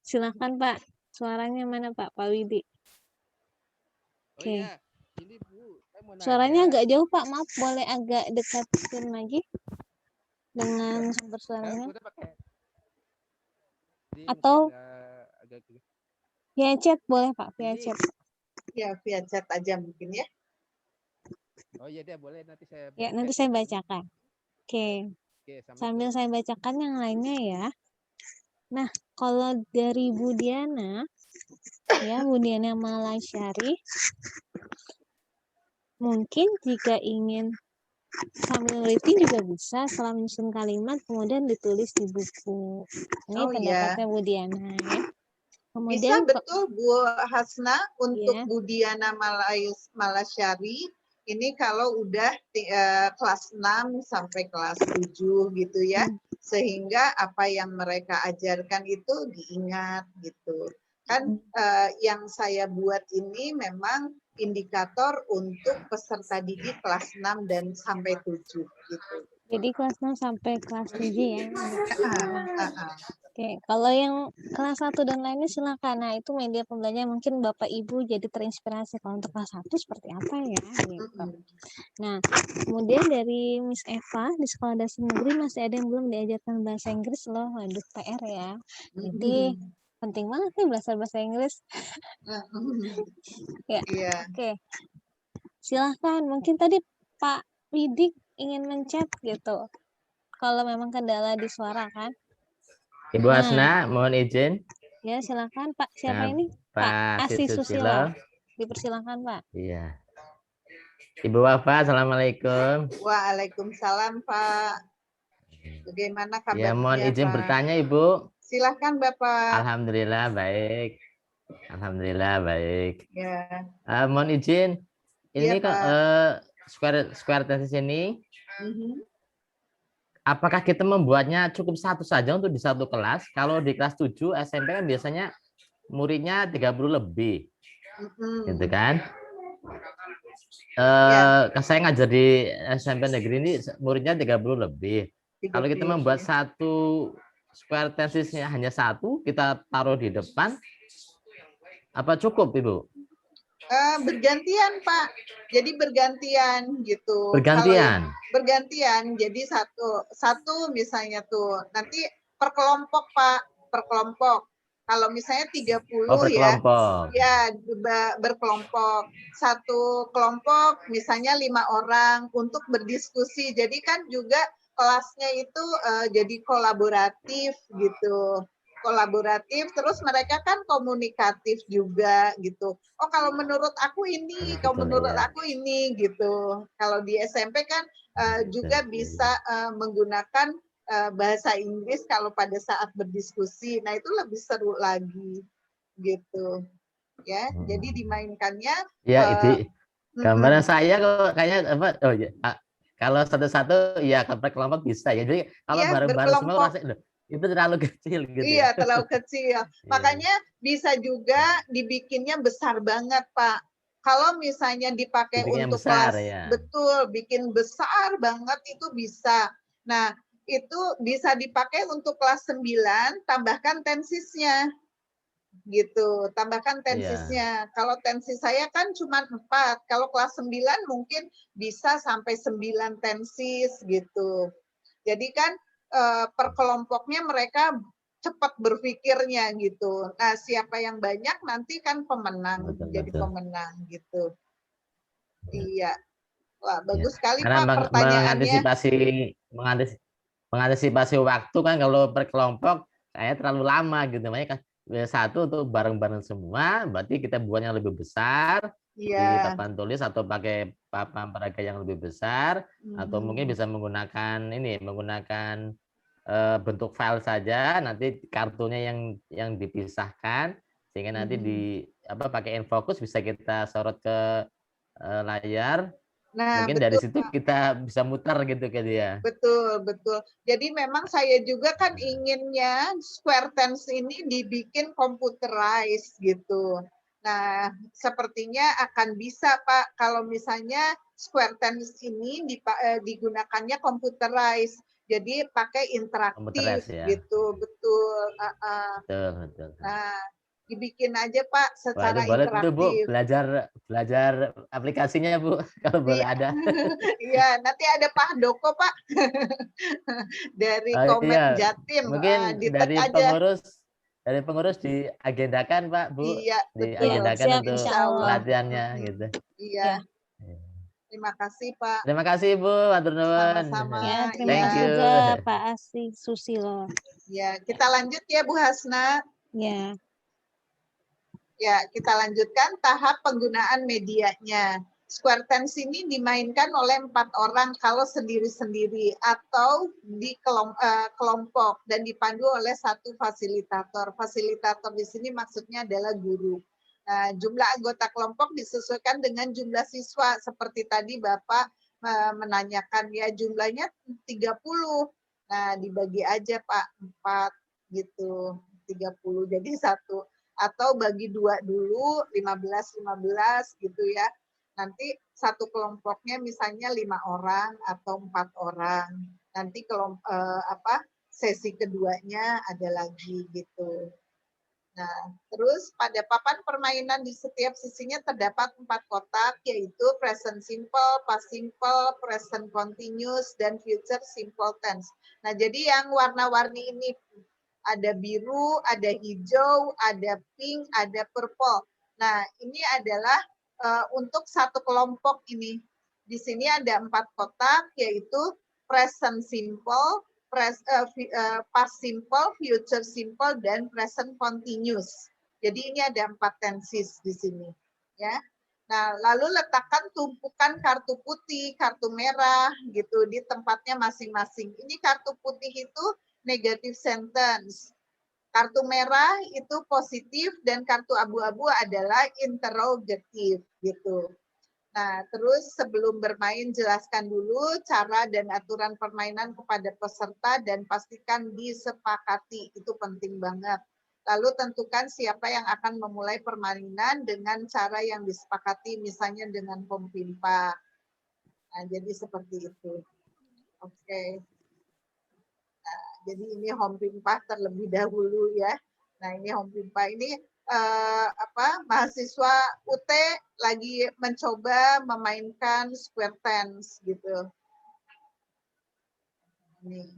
Silakan Pak. Suaranya mana Pak? Pak Widi. Oh Oke. iya, ini Bu, saya mau Suaranya nanya. agak jauh Pak. Maaf, boleh agak dekatin lagi dengan sumber Saya suaranya. udah pakai. Jadi Atau mungkin agak via chat boleh Pak, via ini. chat. Ya, via chat aja mungkin ya. Oh iya deh, boleh nanti saya Ya, baca nanti di saya sini. bacakan. Oke. Oke, Sambil Assalamualaikum. saya bacakan yang lainnya ya. Nah, kalau dari Bu Diana, ya Bu Diana Malasyari, mungkin jika ingin sambil writing juga bisa setelah menyusun kalimat kemudian ditulis di buku. Ini Oh pendapatnya iya. Bu Diana ya. Bisa Kemudian betul Bu Hasna untuk ya, Bu Diana Malasyari ini kalau udah kelas 6 sampai kelas 7 gitu ya. Sehingga apa yang mereka ajarkan itu diingat gitu. Kan yang saya buat ini memang indikator untuk peserta didik kelas 6 dan sampai 7 gitu. jadi kelas 6 sampai kelas 7 ya. Ah. Oke, kalau yang kelas 1 dan lainnya silakan. Nah, itu media pembelajaran mungkin Bapak Ibu jadi terinspirasi. Kalau untuk kelas 1 seperti apa ya? Gitu. Nah, kemudian dari Miss Eva di Sekolah Dasar Negeri masih ada yang belum diajarkan bahasa Inggris loh. Waduh, PR ya. Jadi penting banget nih belajar bahasa Inggris. Ya, Iya. oke. Silahkan. Mungkin tadi Pak Widik ingin mencet gitu. Kalau memang kendala di suara kan. Ibu Hasna, mohon izin. Ya, silakan Pak. Siapa ini? Pak Asi Susilo. Dipersilakan Pak. Iya. Ibu Wafa, Assalamualaikum. Waalaikumsalam Pak. Bagaimana kabarnya Ya, mohon izin Pak? bertanya Ibu. Silahkan Bapak. Alhamdulillah baik. Alhamdulillah baik. Ya. Mohon izin. Ini Iya, kan square tesis ini. Apakah kita membuatnya cukup satu saja untuk di satu kelas? Kalau di kelas 7 SMP kan biasanya muridnya 30 lebih. Gitu kan? Saya ngajar di SMP negeri ini muridnya 30 lebih. Kalau kita membuat satu square tesisnya hanya satu, kita taruh di depan, apa cukup Ibu? Bergantian Pak. Jadi bergantian gitu. Bergantian. Bergantian. Jadi satu misalnya tuh nanti per kelompok Pak, per kelompok. Kalau misalnya 30 ya berkelompok. Satu kelompok misalnya 5 orang untuk berdiskusi. Jadi kan juga kelasnya itu jadi kolaboratif gitu. Kolaboratif, terus mereka kan komunikatif juga gitu. Oh kalau menurut aku ini, kalau menurut aku ini gitu. Kalau di SMP kan juga bisa menggunakan bahasa Inggris kalau pada saat berdiskusi. Nah itu lebih seru lagi gitu. Ya, jadi dimainkannya. Ya itu gambaran saya kok kayaknya apa? Oh ya. Kalau satu-satu ya per kelompok bisa ya. Jadi kalau bareng-bareng semua rasanya itu terlalu kecil gitu. Iya, terlalu kecil. Makanya bisa juga dibikinnya besar banget, Pak. Kalau misalnya dipakai Dibikin untuk besar, kelas, ya. Betul, bikin besar banget itu bisa. Nah, itu bisa dipakai untuk kelas 9, tambahkan tensisnya. Gitu, tambahkan tensisnya. Kalau tensis saya kan cuma 4, kalau kelas 9 mungkin bisa sampai 9 tensis gitu. Jadi kan per kelompoknya mereka cepat berpikirnya gitu. Nah, siapa yang banyak nanti kan pemenang, jadi pemenang gitu. Iya. Wah, bagus sekali Karena Pak pertanyaannya. mengantisipasi waktu kan kalau per kelompok kayak terlalu lama gitu. Makanya kan satu untuk bareng-bareng semua, berarti kita buatnya lebih besar di papan tulis atau pakai papan peraga yang lebih besar, atau mungkin bisa menggunakan bentuk file saja, nanti kartunya yang dipisahkan sehingga nanti pakai infocus bisa kita sorot ke layar Nah, Mungkin dari betul, situ kita bisa muter gitu ke dia. betul, betul. Jadi memang saya juga kan inginnya square tense ini dibikin computerized gitu. Nah, sepertinya akan bisa Pak kalau misalnya square tense ini digunakannya computerized. Jadi pakai interaktif Computerized ya. gitu, betul. Betul, betul. Nah, dibikin aja Pak Wah, itu secara boleh tuh Bu, interaktif. belajar aplikasinya Bu, kalau boleh Iya, ada. iya, nanti ada Pak Handoko Pak dari Oh Komet iya, Jatim, mungkin di-tag aja. dari pengurus diagendakan Pak Bu, Iya, betul. diagendakan Siap, untuk insya Insya Allah. Allah. pelatihannya gitu. Iya, Ya. terima kasih Pak. Terima kasih Bu, atur nuwun. Sama-sama. Ya, terima Thank kasih you. juga Pak Asih Susilo. Ya, kita lanjut ya Bu Hasna. Ya, Ya, kita lanjutkan tahap penggunaan medianya. Square tense ini dimainkan oleh 4 orang kalau sendiri-sendiri atau di kelompok dan dipandu oleh satu fasilitator. Fasilitator di sini maksudnya adalah guru. Nah, jumlah anggota kelompok disesuaikan dengan jumlah siswa seperti tadi Bapak menanyakan ya jumlahnya 30. Nah, dibagi aja Pak 4 gitu. 30 jadi satu atau bagi 2 dulu 15 gitu ya. Nanti satu kelompoknya misalnya 5 orang atau 4 orang. Nanti sesi keduanya ada lagi gitu. Nah, terus pada papan permainan di setiap sisinya terdapat 4 kotak, yaitu present simple, past simple, present continuous, dan future simple tense. Nah, jadi yang warna-warni ini ada biru, ada hijau, ada pink, ada purple. Nah, ini adalah untuk satu kelompok ini. Di sini ada 4 kotak, yaitu present simple, past simple, future simple, dan present continuous. Jadi ini ada 4 tenses di sini. Ya. Nah, lalu letakkan tumpukan kartu putih, kartu merah, gitu di tempatnya masing-masing. Ini kartu putih itu negative sentence. Kartu merah itu positif dan kartu abu-abu adalah interrogative gitu. Nah, terus sebelum bermain jelaskan dulu cara dan aturan permainan kepada peserta dan pastikan disepakati. Itu penting banget. Lalu tentukan siapa yang akan memulai permainan dengan cara yang disepakati, misalnya dengan pemimpa. Nah, jadi seperti itu. Oke. Jadi ini home pimpa terlebih dahulu ya. Nah ini home pimpa ini mahasiswa UT lagi mencoba memainkan square tense gitu. Nah,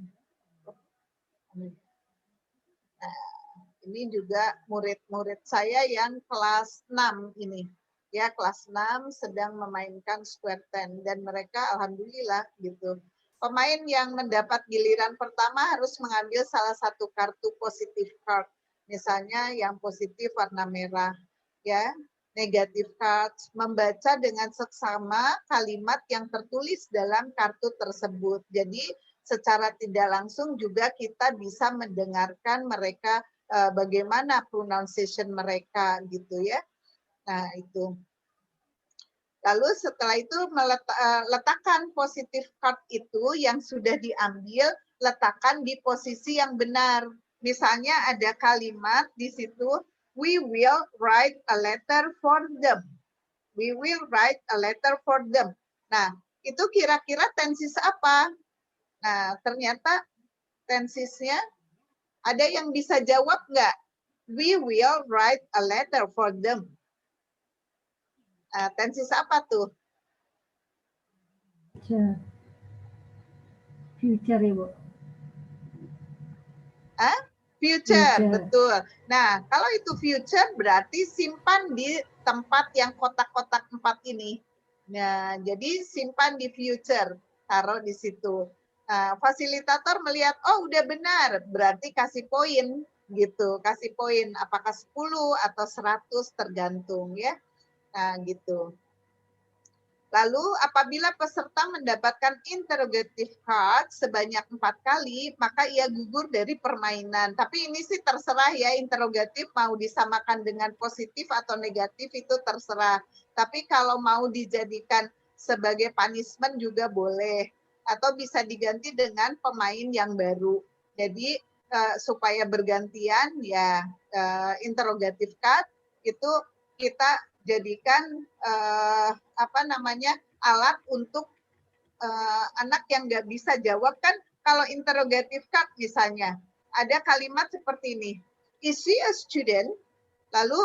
ini juga murid-murid saya yang kelas 6 ini. Ya, kelas 6 sedang memainkan square tense dan mereka alhamdulillah gitu. Pemain yang mendapat giliran pertama harus mengambil salah satu kartu positif card. Misalnya yang positif warna merah, ya. Negative cards, membaca dengan seksama kalimat yang tertulis dalam kartu tersebut. Jadi secara tidak langsung juga kita bisa mendengarkan mereka bagaimana pronunciation mereka gitu ya. Nah, itu. Lalu setelah itu letakkan positif card itu yang sudah diambil, letakkan di posisi yang benar. Misalnya ada kalimat di situ, we will write a letter for them. We will write a letter for them. Nah, itu kira-kira tenses apa? Nah, ternyata tensesnya ada yang bisa jawab nggak? We will write a letter for them. Tenses apa tuh? Future, Ibu. Future, betul. Nah, kalau itu future berarti simpan di tempat yang kotak-kotak 4 ini. Nah, jadi simpan di future, taruh di situ. Fasilitator melihat, oh udah benar, berarti kasih poin gitu, kasih poin apakah 10 atau 100 tergantung ya. Nah, gitu. Lalu apabila peserta mendapatkan interrogative card sebanyak 4 kali, maka ia gugur dari permainan. Tapi ini sih terserah ya, interrogatif mau disamakan dengan positif atau negatif itu terserah. Tapi kalau mau dijadikan sebagai punishment juga boleh, atau bisa diganti dengan pemain yang baru. Jadi supaya bergantian ya interrogative card itu kita jadikan alat untuk anak yang nggak bisa jawab. Kan kalau interrogative card misalnya ada kalimat seperti ini, is she a student? Lalu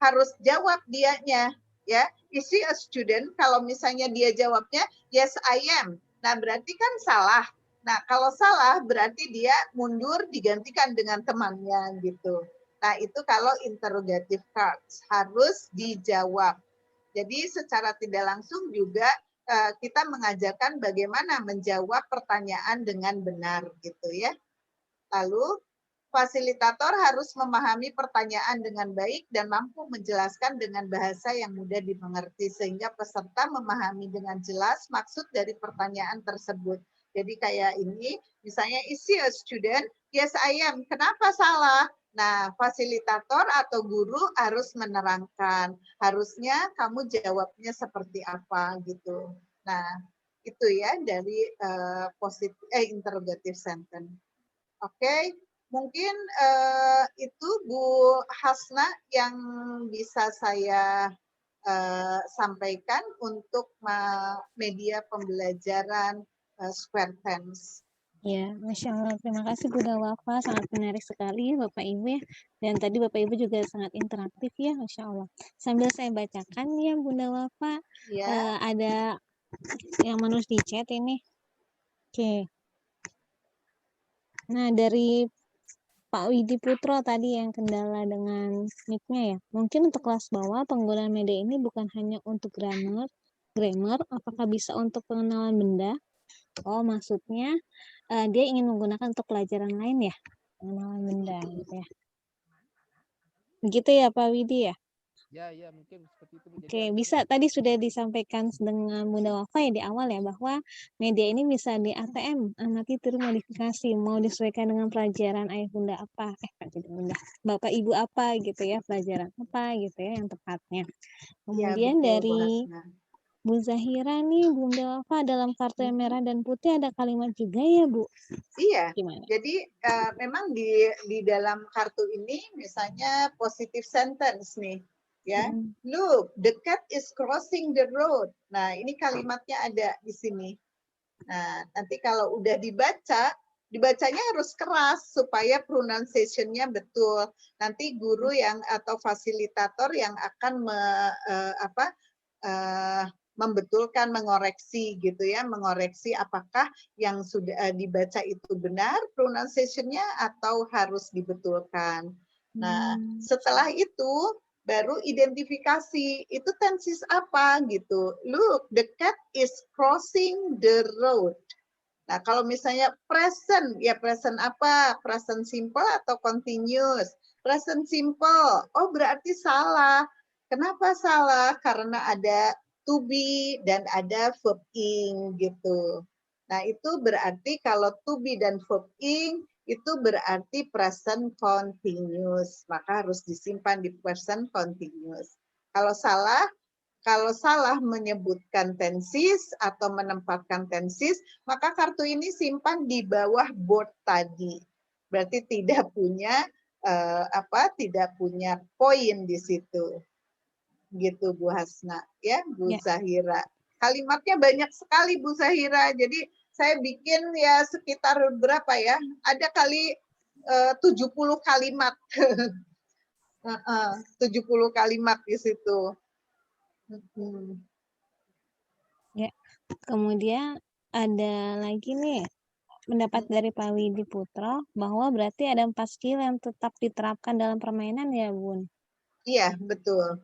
harus jawab dianya, ya, is she a student? Kalau misalnya dia jawabnya yes I am, nah berarti kan salah. Nah kalau salah berarti dia mundur digantikan dengan temannya gitu. Nah itu kalau interrogative cards harus dijawab. Jadi secara tidak langsung juga kita mengajarkan bagaimana menjawab pertanyaan dengan benar gitu ya. Lalu fasilitator harus memahami pertanyaan dengan baik dan mampu menjelaskan dengan bahasa yang mudah dimengerti sehingga peserta memahami dengan jelas maksud dari pertanyaan tersebut. Jadi kayak ini, misalnya is she a student? Yes, I am. Kenapa salah? Nah, fasilitator atau guru harus menerangkan. Harusnya kamu jawabnya seperti apa gitu. Nah, itu ya dari interrogative sentence. Oke. Mungkin itu Bu Hasna yang bisa saya sampaikan untuk media pembelajaran square tense. Ya, Masya Allah. Terima kasih Bu Dawafa, sangat menarik sekali Bapak Ibu ya. Dan tadi Bapak Ibu juga sangat interaktif ya, Masya Allah. Sambil saya bacakan ya Bu Dawafa, Ya. ada yang menulis di chat ini. Oke. Nah, dari Pak Widi Putro tadi yang kendala dengan mic-nya ya. Mungkin untuk kelas bawah penggunaan media ini bukan hanya untuk grammar, apakah bisa untuk pengenalan benda? Oh, maksudnya dia ingin menggunakan untuk pelajaran lain ya, pengenalan benda gitu ya. Begitu ya Pak Widi ya? Ya, mungkin seperti itu. Oke, bisa tadi sudah disampaikan dengan Bunda Wafa ya di awal ya, bahwa media ini bisa di ATM, amati tiru modifikasi, mau disesuaikan dengan pelajaran ayah bunda apa, bunda, bapak ibu apa gitu ya, pelajaran apa gitu ya yang tepatnya. Kemudian ya, betul, dari Bu Zahira nih, Bunda Wafa, dalam kartu yang merah dan putih ada kalimat juga ya Bu? Iya, gimana? Jadi memang di dalam kartu ini misalnya positive sentence nih, ya. Look, the cat is crossing the road. Nah, ini kalimatnya ada di sini. Nah, nanti kalau udah dibacanya harus keras supaya pronunciation-nya betul. Nanti guru yang atau fasilitator yang akan membetulkan, mengoreksi gitu ya, mengoreksi apakah yang sudah dibaca itu benar pronunciation-nya atau harus dibetulkan. Nah, setelah itu baru identifikasi itu tenses apa gitu. Look, the cat is crossing the road. Nah, kalau misalnya present, ya present apa? Present simple atau continuous? Present simple. Oh, berarti salah. Kenapa salah? Karena ada to be dan ada verb ing gitu. Nah, itu berarti kalau to be dan verb ing itu berarti present continuous. Maka harus disimpan di present continuous. Kalau salah menyebutkan tenses atau menempatkan tenses, maka kartu ini simpan di bawah board tadi. Berarti tidak punya tidak punya poin di situ. Gitu Bu Hasna, ya Bu Zahira. Kalimatnya banyak sekali Bu Zahira. Jadi saya bikin ya sekitar berapa ya? Ada kali 70 kalimat. 70 kalimat di situ. Ya, kemudian ada lagi nih pendapat dari Pak Widi Putro bahwa berarti ada 4 skill yang tetap diterapkan dalam permainan ya Bun? Iya, betul.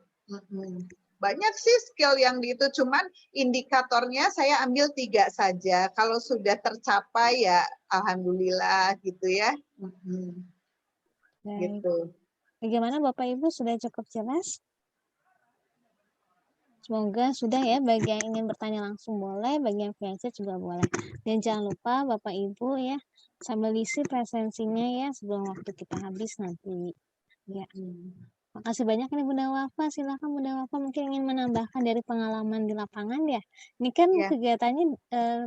Banyak sih skill yang itu, cuman indikatornya saya ambil 3 saja. Kalau sudah tercapai ya alhamdulillah gitu ya. Gitu. Bagaimana Bapak Ibu, sudah cukup jelas? Semoga sudah ya, bagi yang ingin bertanya langsung boleh, bagi yang via chat juga boleh. Dan jangan lupa Bapak Ibu ya, sambil isi presensinya ya sebelum waktu kita habis nanti. Ya. Makasih banyak nih Bunda Wafa. Silakan Bunda Wafa mungkin ingin menambahkan dari pengalaman di lapangan ya. Ini kan Ya. kegiatannya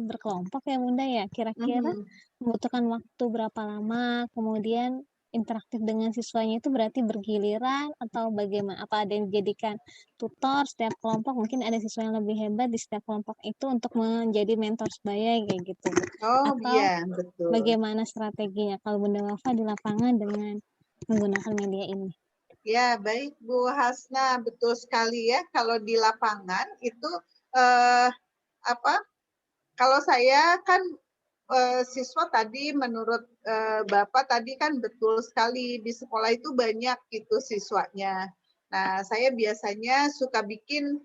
berkelompok ya Bunda ya. Kira-kira membutuhkan waktu berapa lama? Kemudian interaktif dengan siswanya itu berarti bergiliran atau bagaimana? Apa ada yang dijadikan tutor setiap kelompok? Mungkin ada siswa yang lebih hebat di setiap kelompok itu untuk menjadi mentor sebaya kayak gitu. Oh Atau iya, betul. bagaimana strateginya kalau Bunda Wafa di lapangan dengan menggunakan media ini? Ya, baik Bu Hasna, betul sekali ya. Kalau di lapangan itu kalau saya kan siswa tadi menurut Bapak tadi kan betul sekali di sekolah itu banyak gitu siswanya. Nah, saya biasanya suka bikin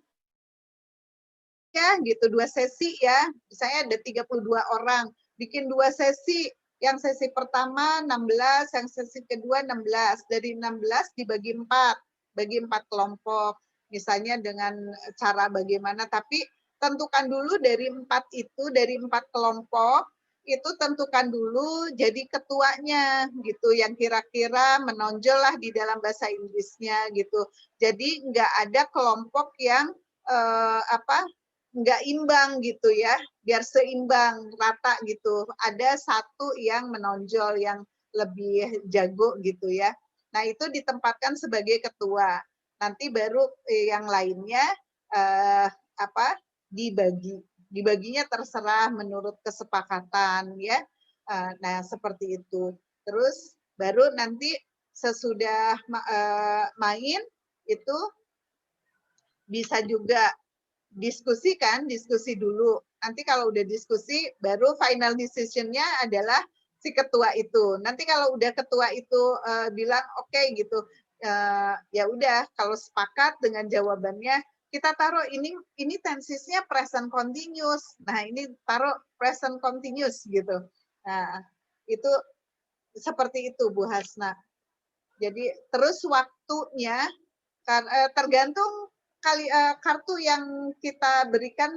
ya gitu 2 sesi ya. Misalnya ada 32 orang, bikin 2 sesi. Yang sesi pertama 16, yang sesi kedua 16. Dari 16 dibagi 4, bagi 4 kelompok. Misalnya dengan cara bagaimana, tapi tentukan dulu dari 4 itu, dari 4 kelompok, itu tentukan dulu jadi ketuanya gitu, yang kira-kira menonjol lah di dalam bahasa Inggrisnya gitu. Jadi nggak ada kelompok yang nggak imbang gitu ya, biar seimbang, rata gitu. Ada satu yang menonjol, yang lebih jago gitu ya. Nah itu ditempatkan sebagai ketua. Nanti baru yang lainnya dibagi. Dibaginya terserah menurut kesepakatan ya. Nah seperti itu. Terus baru nanti sesudah main itu bisa juga diskusi dulu. Nanti kalau udah diskusi, baru final decision-nya adalah si ketua itu. Nanti kalau udah ketua itu bilang oke gitu, ya udah kalau sepakat dengan jawabannya, kita taruh ini tensisnya present continuous. Nah ini taruh present continuous gitu. Nah itu seperti itu Bu Hasna. Jadi terus waktunya tergantung kartu yang kita berikan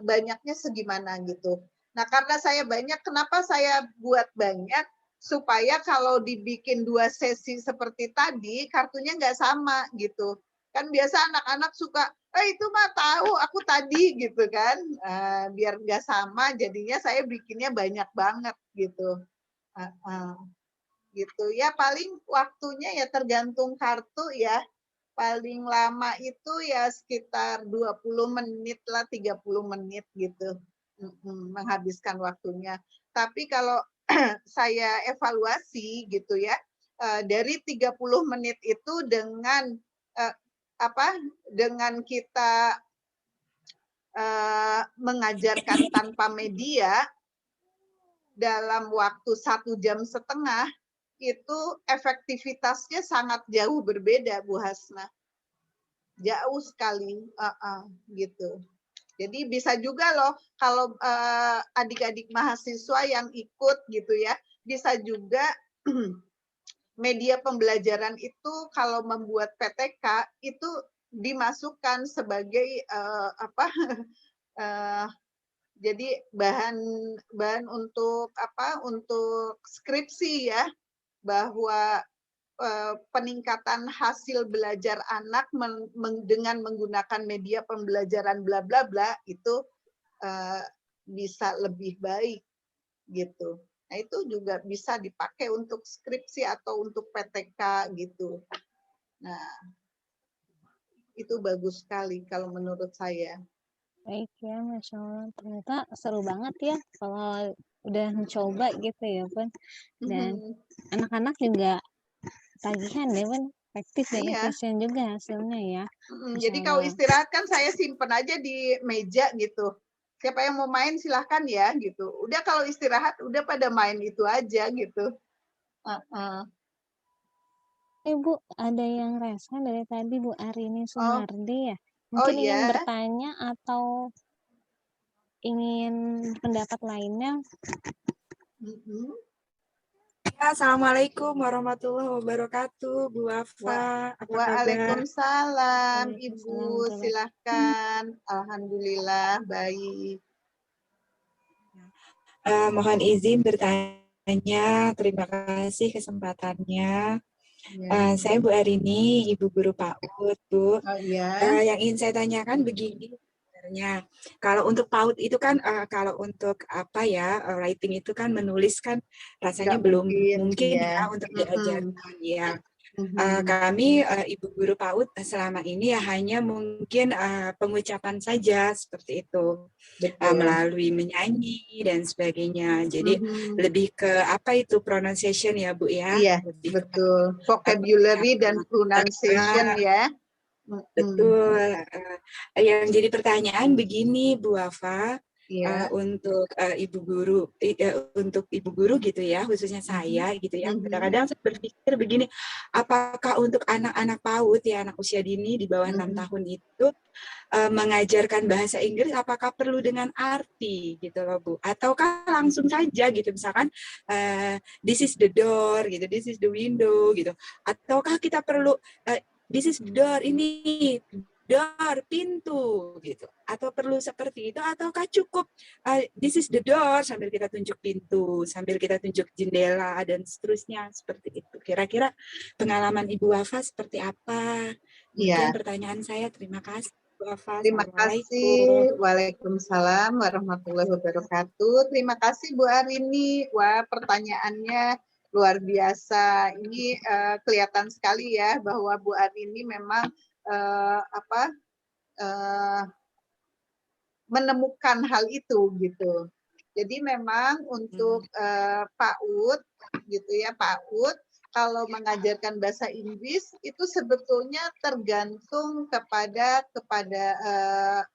banyaknya segimana gitu. Nah karena saya banyak, kenapa saya buat banyak? Supaya kalau dibikin 2 sesi seperti tadi, kartunya nggak sama gitu. Kan biasa anak-anak suka, itu mah tahu aku tadi gitu kan. Biar nggak sama, jadinya saya bikinnya banyak banget gitu. Gitu ya, paling waktunya ya tergantung kartu ya. Paling lama itu ya sekitar 20 menit lah, 30 menit gitu. Menghabiskan waktunya. Tapi kalau saya evaluasi gitu ya, dari 30 menit itu dengan dengan kita mengajarkan tanpa media dalam waktu 1,5 jam, itu efektivitasnya sangat jauh berbeda Bu Hasna. Jauh sekali, gitu. Jadi bisa juga loh kalau adik-adik mahasiswa yang ikut gitu ya, bisa juga media pembelajaran itu kalau membuat PTK itu dimasukkan sebagai jadi bahan untuk untuk skripsi ya, bahwa peningkatan hasil belajar anak dengan menggunakan media pembelajaran bla bla bla itu bisa lebih baik gitu. Nah itu juga bisa dipakai untuk skripsi atau untuk PTK gitu. Nah itu bagus sekali kalau menurut saya. Baik ya, Masya Allah. Ternyata seru banget ya kalau udah mencoba gitu ya Bun. Dan anak-anak juga tagihan deh Bun. Efektif dan efisien juga hasilnya ya. Jadi kalau istirahat kan saya simpen aja di meja gitu. Siapa yang mau main silahkan ya gitu. Udah kalau istirahat udah pada main itu aja gitu. Bu, ada yang resen dari tadi Bu Arini Sumardi ya. Mungkin ingin bertanya atau ingin pendapat lainnya. Assalamualaikum warahmatullahi wabarakatuh, Bu Wafa. Apa kabar? Waalaikumsalam, Ibu. Silahkan. Alhamdulillah, baik. Mohon izin bertanya. Terima kasih kesempatannya. Ya. Saya Bu Arini, Ibu Guru PAUD, Bu. Oh iya. Yang ingin saya tanyakan begini sebenarnya. Kalau untuk PAUD itu kan, kalau untuk apa ya, writing itu kan menulis kan rasanya Nggak belum mungkin, mungkin ya. ya untuk diajarkan ya. Mhm. Kami Ibu Guru PAUD selama ini ya hanya mungkin pengucapan saja seperti itu. Betul. Melalui menyanyi dan sebagainya. Jadi lebih ke apa itu pronunciation ya Bu ya? Iya, Lebih betul. Vocabulary dan pronunciation ya. Betul. Yang jadi pertanyaan begini Bu Wafa, Iya. untuk Ibu Guru, untuk Ibu Guru gitu ya, khususnya saya gitu ya. Kadang-kadang saya berpikir begini, apakah untuk anak-anak PAUD ya, anak usia dini di bawah 6 tahun itu mengajarkan bahasa Inggris apakah perlu dengan arti gitu loh Bu, ataukah langsung saja gitu, misalkan this is the door gitu, this is the window gitu, ataukah kita perlu this is the door, ini door, pintu gitu, atau perlu seperti itu, ataukah cukup this is the door sambil kita tunjuk pintu, sambil kita tunjuk jendela dan seterusnya seperti itu. Kira-kira pengalaman Ibu Wafa seperti apa? Mungkin pertanyaan saya. Terima kasih. Terima kasih. Waalaikumsalam warahmatullahi wabarakatuh. Terima kasih Bu Arini. Wah, pertanyaannya luar biasa. Ini kelihatan sekali ya bahwa Bu Arini memang menemukan hal itu gitu. Jadi memang untuk PAUD gitu ya, PAUD kalau mengajarkan bahasa Inggris itu sebetulnya tergantung kepada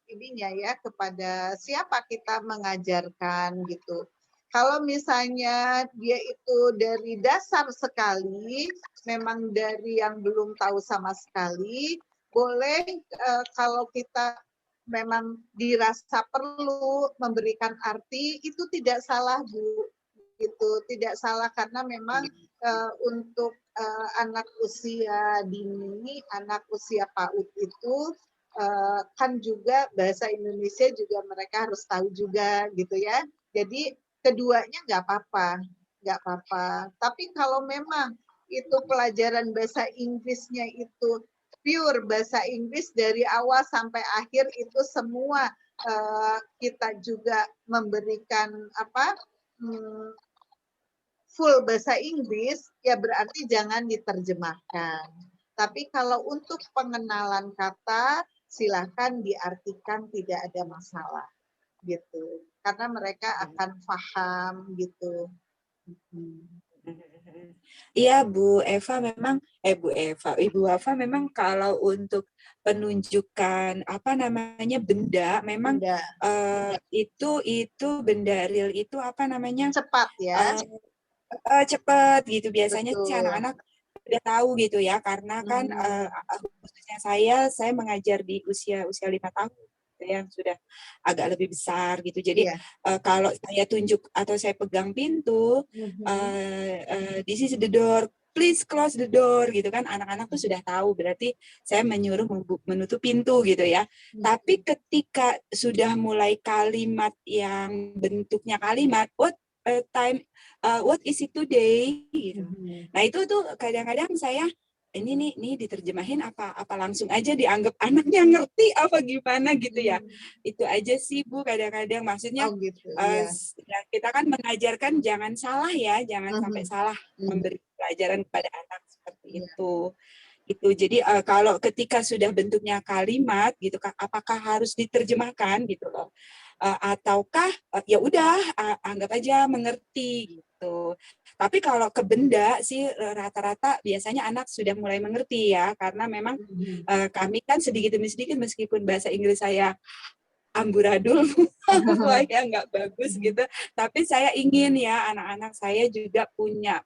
ininya ya, kepada siapa kita mengajarkan gitu. Kalau misalnya dia itu dari dasar sekali, memang dari yang belum tahu sama sekali, boleh kalau kita memang dirasa perlu memberikan arti, itu tidak salah Bu. Gitu, tidak salah karena memang untuk anak usia dini, anak usia PAUD itu kan juga bahasa Indonesia juga mereka harus tahu juga gitu ya. Jadi keduanya nggak apa-apa, nggak apa-apa. Tapi kalau memang itu pelajaran bahasa Inggrisnya itu pure bahasa Inggris dari awal sampai akhir itu semua kita juga memberikan full bahasa Inggris, ya berarti jangan diterjemahkan. Tapi kalau untuk pengenalan kata, silakan diartikan, tidak ada masalah, gitu. Karena mereka akan paham, gitu. Iya Bu Eva memang, Ibu Wafa memang kalau untuk penunjukan apa namanya benda, memang itu benda real itu apa namanya cepat ya. Cepat gitu biasanya sih anak-anak udah tahu gitu ya, karena kan khususnya saya mengajar di usia 5 tahun yang sudah agak lebih besar gitu. Jadi kalau saya tunjuk atau saya pegang pintu, this is the door, please close the door gitu kan, anak-anak tuh sudah tahu, berarti saya menyuruh menutup pintu gitu ya. Tapi ketika sudah mulai kalimat yang bentuknya kalimat what is it today gitu. Nah itu tuh kadang-kadang saya ini nih diterjemahin apa langsung aja dianggap anaknya ngerti apa gimana gitu ya. Itu aja sih Bu, kadang-kadang maksudnya ya kita kan mengajarkan jangan salah ya, jangan sampai salah memberi pelajaran kepada anak seperti itu. Jadi kalau ketika sudah bentuknya kalimat gitu, apakah harus diterjemahkan gitu loh, ataukah ya udah anggap aja mengerti gitu. Tapi kalau ke benda sih rata-rata biasanya anak sudah mulai mengerti ya, karena memang kami kan sedikit demi sedikit meskipun bahasa Inggris saya amburadul, ya nggak bagus gitu. Tapi saya ingin ya anak-anak saya juga punya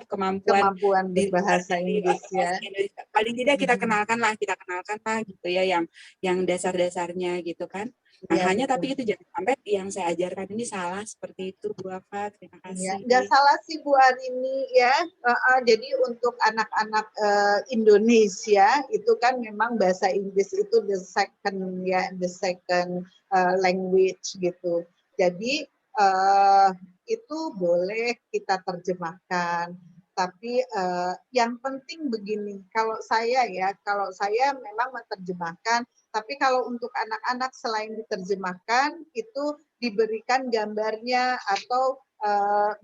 kemampuan berbahasa Inggris ya. Paling tidak kita kenalkan lah gitu ya yang dasar-dasarnya gitu kan. Nah, hanya tapi itu jangan sampai yang saya ajarkan ini salah seperti itu Bu Wafa. Terima kasih. Nggak salah sih Bu Arini ya. Jadi untuk anak-anak Indonesia itu kan memang bahasa Inggris itu the second language gitu. Jadi itu boleh kita terjemahkan. Tapi yang penting begini, kalau saya memang menerjemahkan, tapi kalau untuk anak-anak selain diterjemahkan itu diberikan gambarnya atau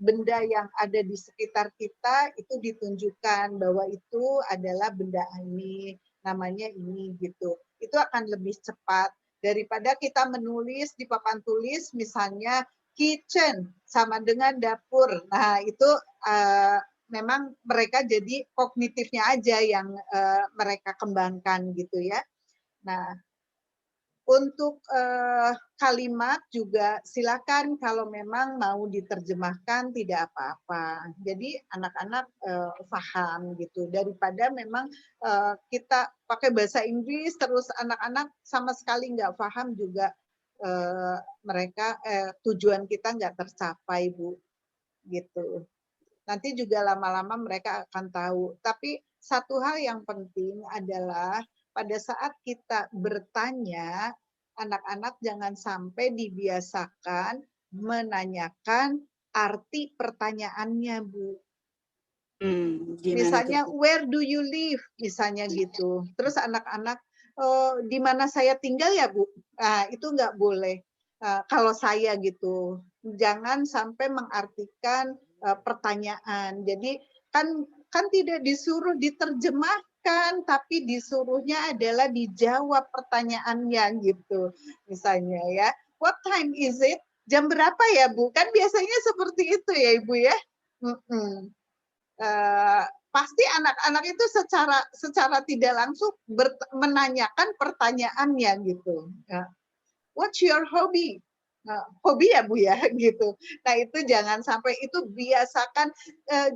benda yang ada di sekitar kita itu ditunjukkan bahwa itu adalah benda ini, namanya ini gitu. Itu akan lebih cepat daripada kita menulis di papan tulis misalnya kitchen sama dengan dapur. Nah, itu memang mereka jadi kognitifnya aja yang mereka kembangkan gitu ya. Nah, untuk kalimat juga silakan kalau memang mau diterjemahkan tidak apa-apa. Jadi anak-anak paham gitu daripada memang kita pakai bahasa Inggris terus anak-anak sama sekali nggak paham juga mereka tujuan kita nggak tercapai Bu gitu. Nanti juga lama-lama mereka akan tahu. Tapi satu hal yang penting adalah pada saat kita bertanya, anak-anak jangan sampai dibiasakan menanyakan arti pertanyaannya, Bu. Misalnya, where do you live? Misalnya gitu. Terus anak-anak, di mana saya tinggal ya, Bu? Nah, itu nggak boleh. Kalau saya gitu, jangan sampai mengartikan pertanyaan. Jadi kan tidak disuruh diterjemahkan, tapi disuruhnya adalah dijawab pertanyaannya gitu. Misalnya ya, what time is it? Jam berapa ya Bu? Kan biasanya seperti itu ya Ibu ya. Pasti anak-anak itu secara tidak langsung menanyakan pertanyaannya gitu. What's your hobby? Hobi ya Bu ya gitu. Nah itu jangan sampai itu biasakan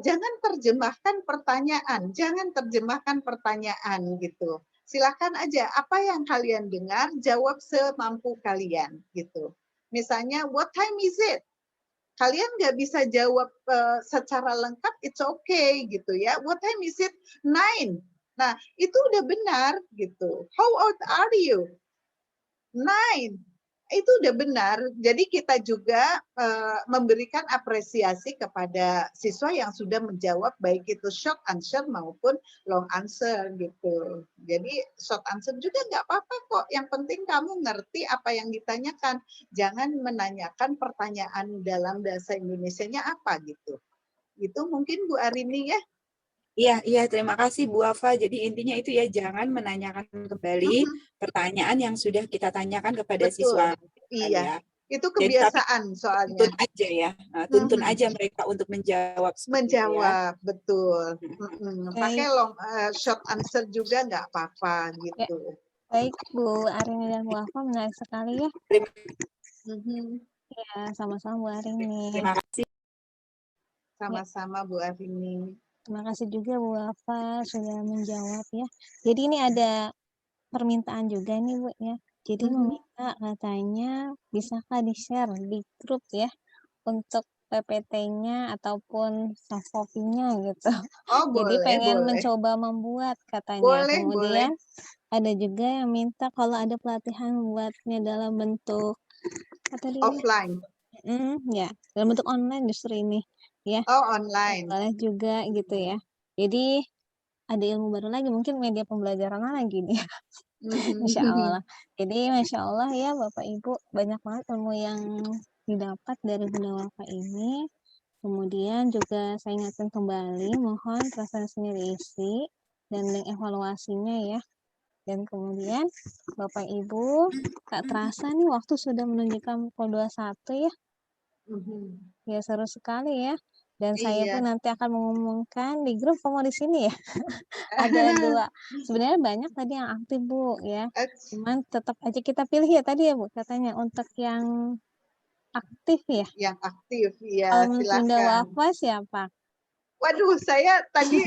jangan terjemahkan pertanyaan, jangan terjemahkan pertanyaan gitu. Silakan aja apa yang kalian dengar jawab semampu kalian gitu. Misalnya what time is it? Kalian nggak bisa jawab secara lengkap, it's okay gitu ya. What time is it? 9. Nah itu udah benar gitu. How old are you? 9. Itu udah benar. Jadi kita juga memberikan apresiasi kepada siswa yang sudah menjawab baik itu short answer maupun long answer gitu. Jadi short answer juga nggak apa-apa kok. Yang penting kamu ngerti apa yang ditanyakan. Jangan menanyakan pertanyaan dalam bahasa Indonesianya apa gitu. Itu mungkin Bu Arini ya. Iya, terima kasih Bu Afa. Jadi intinya itu ya, jangan menanyakan kembali pertanyaan yang sudah kita tanyakan kepada siswa. Iya, Ya. itu kebiasaan soalnya. Tuntun aja ya, tuntun aja mereka untuk menjawab. Menjawab, betul. Pakai long short answer juga nggak apa-apa gitu. Baik Bu Arini dan Bu Afa, menarik sekali ya. Ya, sama-sama Bu Arini. Terima kasih. Sama-sama Bu Arini. Terima kasih juga Bu Afa sudah menjawab ya. Jadi ini ada permintaan juga nih Bu ya. Jadi meminta katanya bisakah di-share di grup ya untuk PPT-nya ataupun soft copy-nya gitu. Oh, Jadi boleh, pengen boleh. mencoba membuat katanya. Boleh, Kemudian boleh. ada juga yang minta kalau ada pelatihan membuatnya dalam bentuk offline. Ya, dalam bentuk online justru ini ya. Oh, online. Boleh juga gitu ya. Jadi ada ilmu baru lagi, mungkin media pembelajaran lagi nih. Masya Allah. Jadi Masya Allah ya Bapak Ibu, banyak banget ilmu yang didapat dari Bunda Wafa ini. Kemudian juga saya ingatkan kembali, mohon referensinya diisi dan mengevaluasinya ya. Dan kemudian Bapak Ibu, tak terasa nih waktu sudah menunjukkan pukul 21 ya. Ya seru sekali ya. Dan saya pun nanti akan mengumumkan di grup kamu di sini ya. Ada 2. Sebenarnya banyak tadi yang aktif Bu ya. Cuman tetap aja kita pilih ya tadi ya Bu katanya untuk yang aktif ya. Yang aktif ya, Kalau silakan. Bunda Wafa siapa? Waduh, saya tadi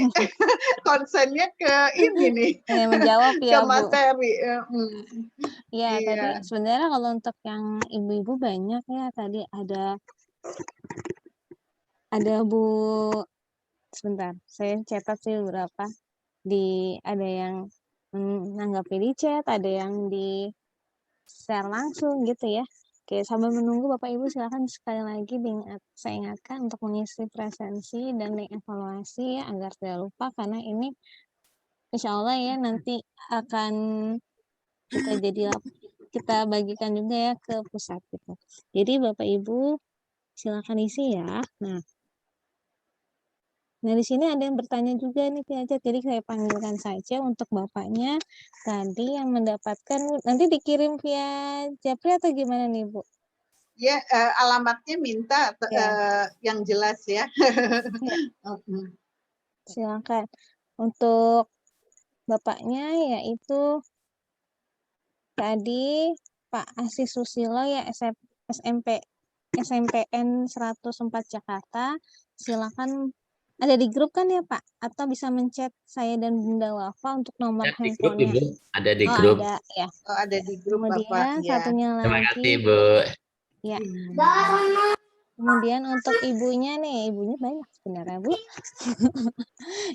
konsennya ke ini nih. Menjawab ya ke materi. Ya, tadi sebenarnya kalau untuk yang ibu-ibu banyak ya. Tadi ada Bu, sebentar, saya catat sih beberapa. Ada yang menanggapi di chat, ada yang di share langsung gitu ya. Oke, sambil menunggu Bapak Ibu silakan sekali lagi saya ingatkan untuk mengisi presensi dan mengevaluasi ya, agar tidak lupa karena ini insya Allah ya nanti akan kita bagikan juga ya ke pusat gitu. Jadi Bapak Ibu silakan isi ya. Nah di sini ada yang bertanya juga nih Ki Ajat, jadi saya panggilkan saja untuk Bapaknya tadi yang mendapatkan, nanti dikirim via Japri atau gimana nih Bu? Ya, alamatnya minta yang jelas ya. Silakan. Untuk Bapaknya yaitu tadi Pak Asis Susilo ya SMPN 104 Jakarta. Silakan, ada di grup kan ya Pak? Atau bisa menchat saya dan Bunda Wafa untuk nomor handphonenya? Ada di grup. Ada ya. Oh, ada di grup Kemudian Bapak. satunya lagi. Terima kasih Bu. Ya. Kemudian untuk ibunya nih, ibunya banyak sebenarnya Bu.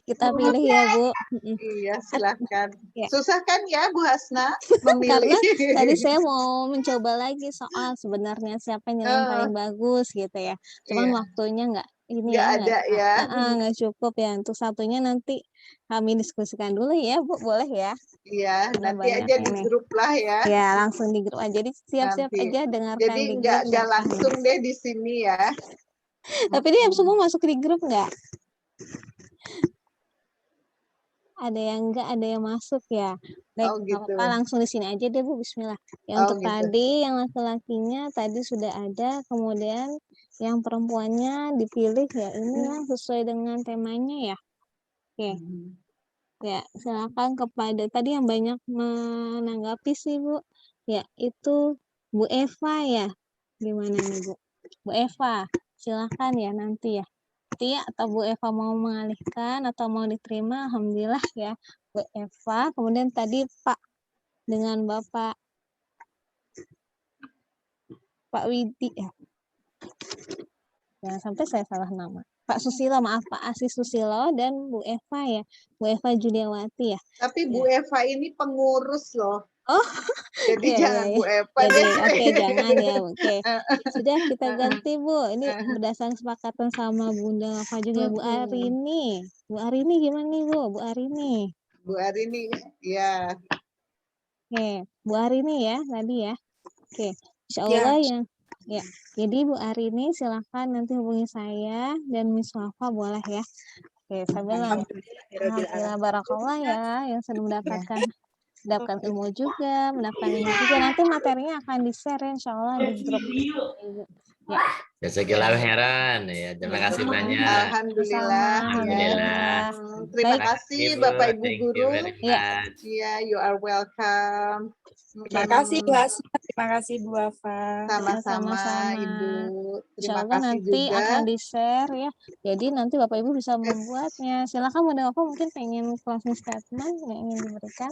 Kita pilih ya Bu. Iya silakan. Ya. Susah kan ya Bu Hasna memilih? Karena tadi saya mau mencoba lagi soal sebenarnya siapa nilai yang paling bagus gitu ya. Cuman waktunya nggak cukup ya. Untuk satunya nanti kami diskusikan dulu ya Bu, boleh ya? Iya, karena nanti aja di grup lah ya. Ya, langsung di grup aja. Jadi siap-siap aja dengarkan jadi di grup. Jadi nggak langsung deh di sini ya. Tapi dia semua masuk di grup nggak? Ada yang enggak, ada yang masuk ya. Baik, gitu. Langsung di sini aja deh Bu, bismillah. Ya, untuk tadi yang laki-lakinya tadi sudah ada, kemudian yang perempuannya dipilih ya ini yang sesuai dengan temanya ya. Oke. Ya, silakan kepada tadi yang banyak menanggapi sih Bu. Ya, itu Bu Eva ya. Gimana nih Bu? Bu Eva, silakan ya nanti ya. Atau Bu Eva mau mengalihkan atau mau diterima, alhamdulillah ya Bu Eva. Kemudian tadi Pak dengan Bapak Widi ya. Jangan sampai saya salah nama. Pak Susilo, maaf Pak Asis Susilo dan Bu Eva ya. Bu Eva Juliawati ya. Tapi Bu Eva ini pengurus loh. Oh, jadi jangan Bu Eva deh. Oke, jangan ya. Oke. Sudah kita ganti Bu. Ini berdasarkan kesepakatan sama Bunda Wafa juga Bu Arini. Bu Arini gimana nih Bu? Bu Arini. Bu Arini ya. Oke, Bu Arini ya tadi ya. Oke, insya Allah ya. Jadi Bu Arini silakan nanti hubungi saya dan Miss Wafa boleh ya. Oke, sambil alhamdulillah barakallah ya yang sudah mendapatkan ilmu juga, mendapatkan ilmu juga. Nanti materinya akan di-share insya Allah di grup. Ya. Jazakallahu khairan ya. Terima kasih banyak. Alhamdulillah. Terima kasih Bapak Ibu guru. Ya, you are welcome. Terima kasih Bu Hasna, terima kasih Bu Wafa. Sama-sama Ibu. Terima kasih nanti juga akan di-share ya. Jadi nanti Bapak Ibu bisa membuatnya. Silakan Bunda Wafa mungkin pengen closing statement yang ingin diberikan.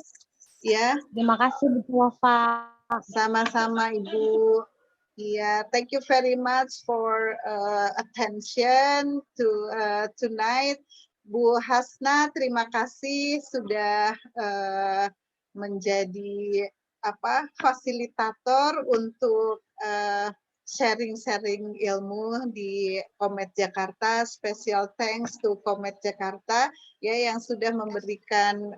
Ya. Terima kasih Bu Wafa. Sama-sama Ibu. Yeah, thank you very much for attention to tonight. Bu Hasna, terima kasih sudah menjadi fasilitator untuk sharing-sharing ilmu di Komet Jakarta. Special thanks to Komet Jakarta ya yang sudah memberikan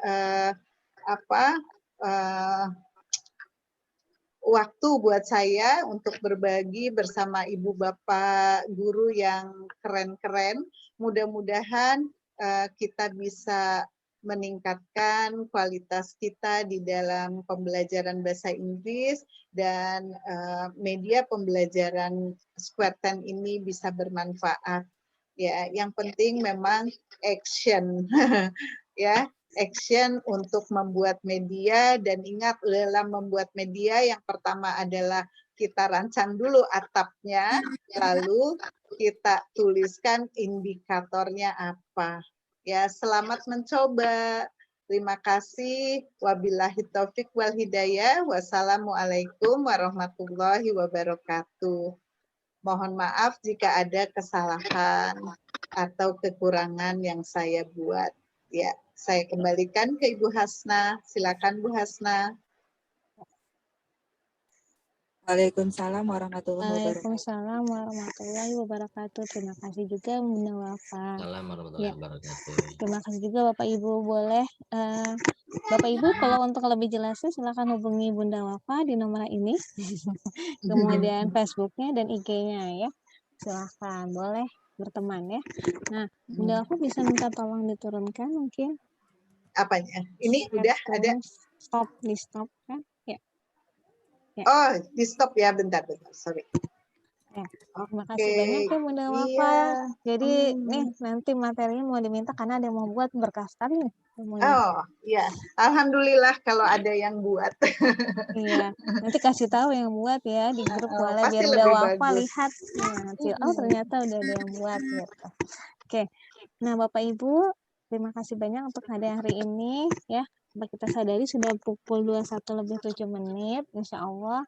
waktu buat saya untuk berbagi bersama ibu bapak guru yang keren-keren. Mudah-mudahan kita bisa meningkatkan kualitas kita di dalam pembelajaran bahasa Inggris dan media pembelajaran Square 10 ini bisa bermanfaat. Ya, yang penting memang action. Ya. Action untuk membuat media, dan ingat dalam membuat media yang pertama adalah kita rancang dulu atapnya, lalu kita tuliskan indikatornya apa. Ya, selamat mencoba. Terima kasih. Wabillahi taufik wal hidayah. Wassalamualaikum warahmatullahi wabarakatuh. Mohon maaf jika ada kesalahan atau kekurangan yang saya buat. Ya. Saya kembalikan ke Ibu Hasna. Silakan Bu Hasna. Waalaikumsalam warahmatullahi wabarakatuh. Waalaikumsalam warahmatullahi wabarakatuh. Terima kasih juga Bunda Wafa. Salam warahmatullahi Ya, wabarakatuh. terima kasih juga Bapak Ibu. Boleh Bapak Ibu kalau untuk lebih jelasnya silakan hubungi Bunda Wafa di nomor ini. Kemudian Facebooknya dan IG-nya ya. Silakan, boleh berteman ya. Nah, Bunda Wafa bisa minta tolong diturunkan mungkin. Apanya? Ini udah ada. Di stop kan? Ya. Ya. Oh, di stop ya, bentar, sorry. Ya, terima kasih banyak ya Bunda Wafa. Iya. Jadi nih nanti materinya mau diminta karena ada yang mau buat berkas tadi nih. Oh iya, alhamdulillah kalau ada yang buat. Iya, nanti kasih tahu yang buat ya di grup boleh Pasti biar Bunda lebih Wafa bagus. lihat. Nah, nanti oh ternyata udah ada yang buat gitu. Oke, nah Bapak Ibu terima kasih banyak untuk hari ini ya. Kita sadari sudah pukul 21 lebih 7 menit. Insya Allah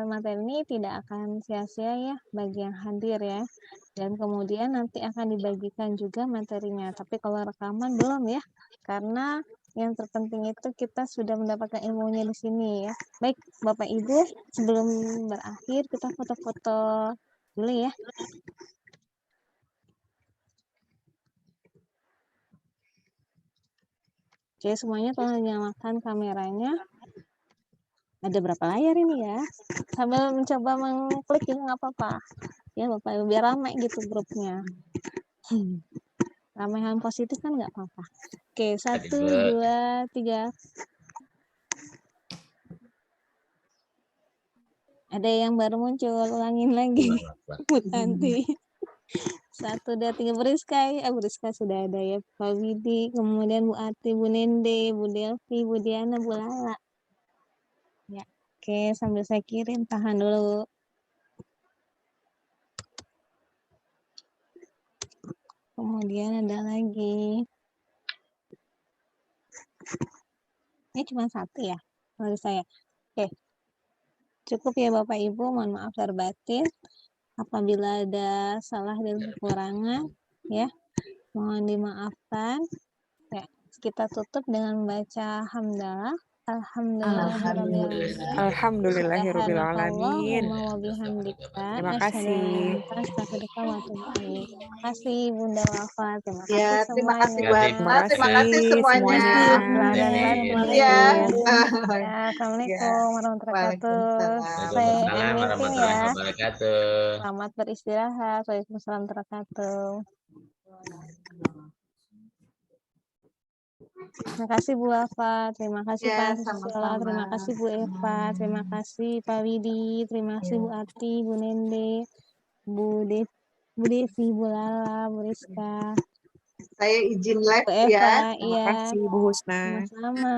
materi ini tidak akan sia-sia ya bagi yang hadir ya. Dan kemudian nanti akan dibagikan juga materinya. Tapi kalau rekaman belum ya, karena yang terpenting itu kita sudah mendapatkan ilmunya di sini ya. Baik Bapak Ibu, sebelum berakhir kita foto-foto dulu ya. Oke, semuanya tolong nyalakan kameranya. Ada berapa layar ini ya? Sambil mencoba mengklik ya nggak apa-apa. Ya Bapak Ibu biar ramai gitu grupnya. Ramaian positif kan nggak apa-apa. Oke, 1, 2, 3. Ada yang baru muncul, ulangin lagi. Bu Tanti. 1, 2, 3 Beriska. Beriska sudah ada ya. Pak Widi, kemudian Bu Ati, Bu Nende, Bu Delvi, Bu Diana, Bu Lala. Ya, oke sambil saya kirim, tahan dulu. Kemudian ada lagi. Ini cuma 1 ya, menurut saya. Oke. Cukup ya Bapak Ibu, mohon maaf lahir batin. Apabila ada salah dan kekurangan, ya, mohon dimaafkan. Ya, kita tutup dengan membaca hamdalah. Alhamdulillahirrabbilalamin. Alhamdulillahirrabbilalamin. Allahumma wa bihamdika. Terima kasih. Terima kasih Bunda Wafa. Terima kasih Ya, terima kasih semuanya. Mbak. Terima kasih semuanya. Dan batin. Iya. Assalamualaikum warahmatullahi wabarakatuh. Saya Waalaikumsalam warahmatullahi ya. wabarakatuh. Selamat beristirahat. Waalaikumsalam warahmatullahi wabarakatuh. Terima kasih Bu Wafa, terima kasih Ya, Pak Susilo, sama-sama. terima kasih Bu Eva, terima kasih Pak Widi, terima kasih Bu Ati, Bu Nende, Bu Devi, Bu Lala, Bu Rizka. Saya izin live Bu Eva, ya. iya. Terima kasih Bu Husna. Sama-sama.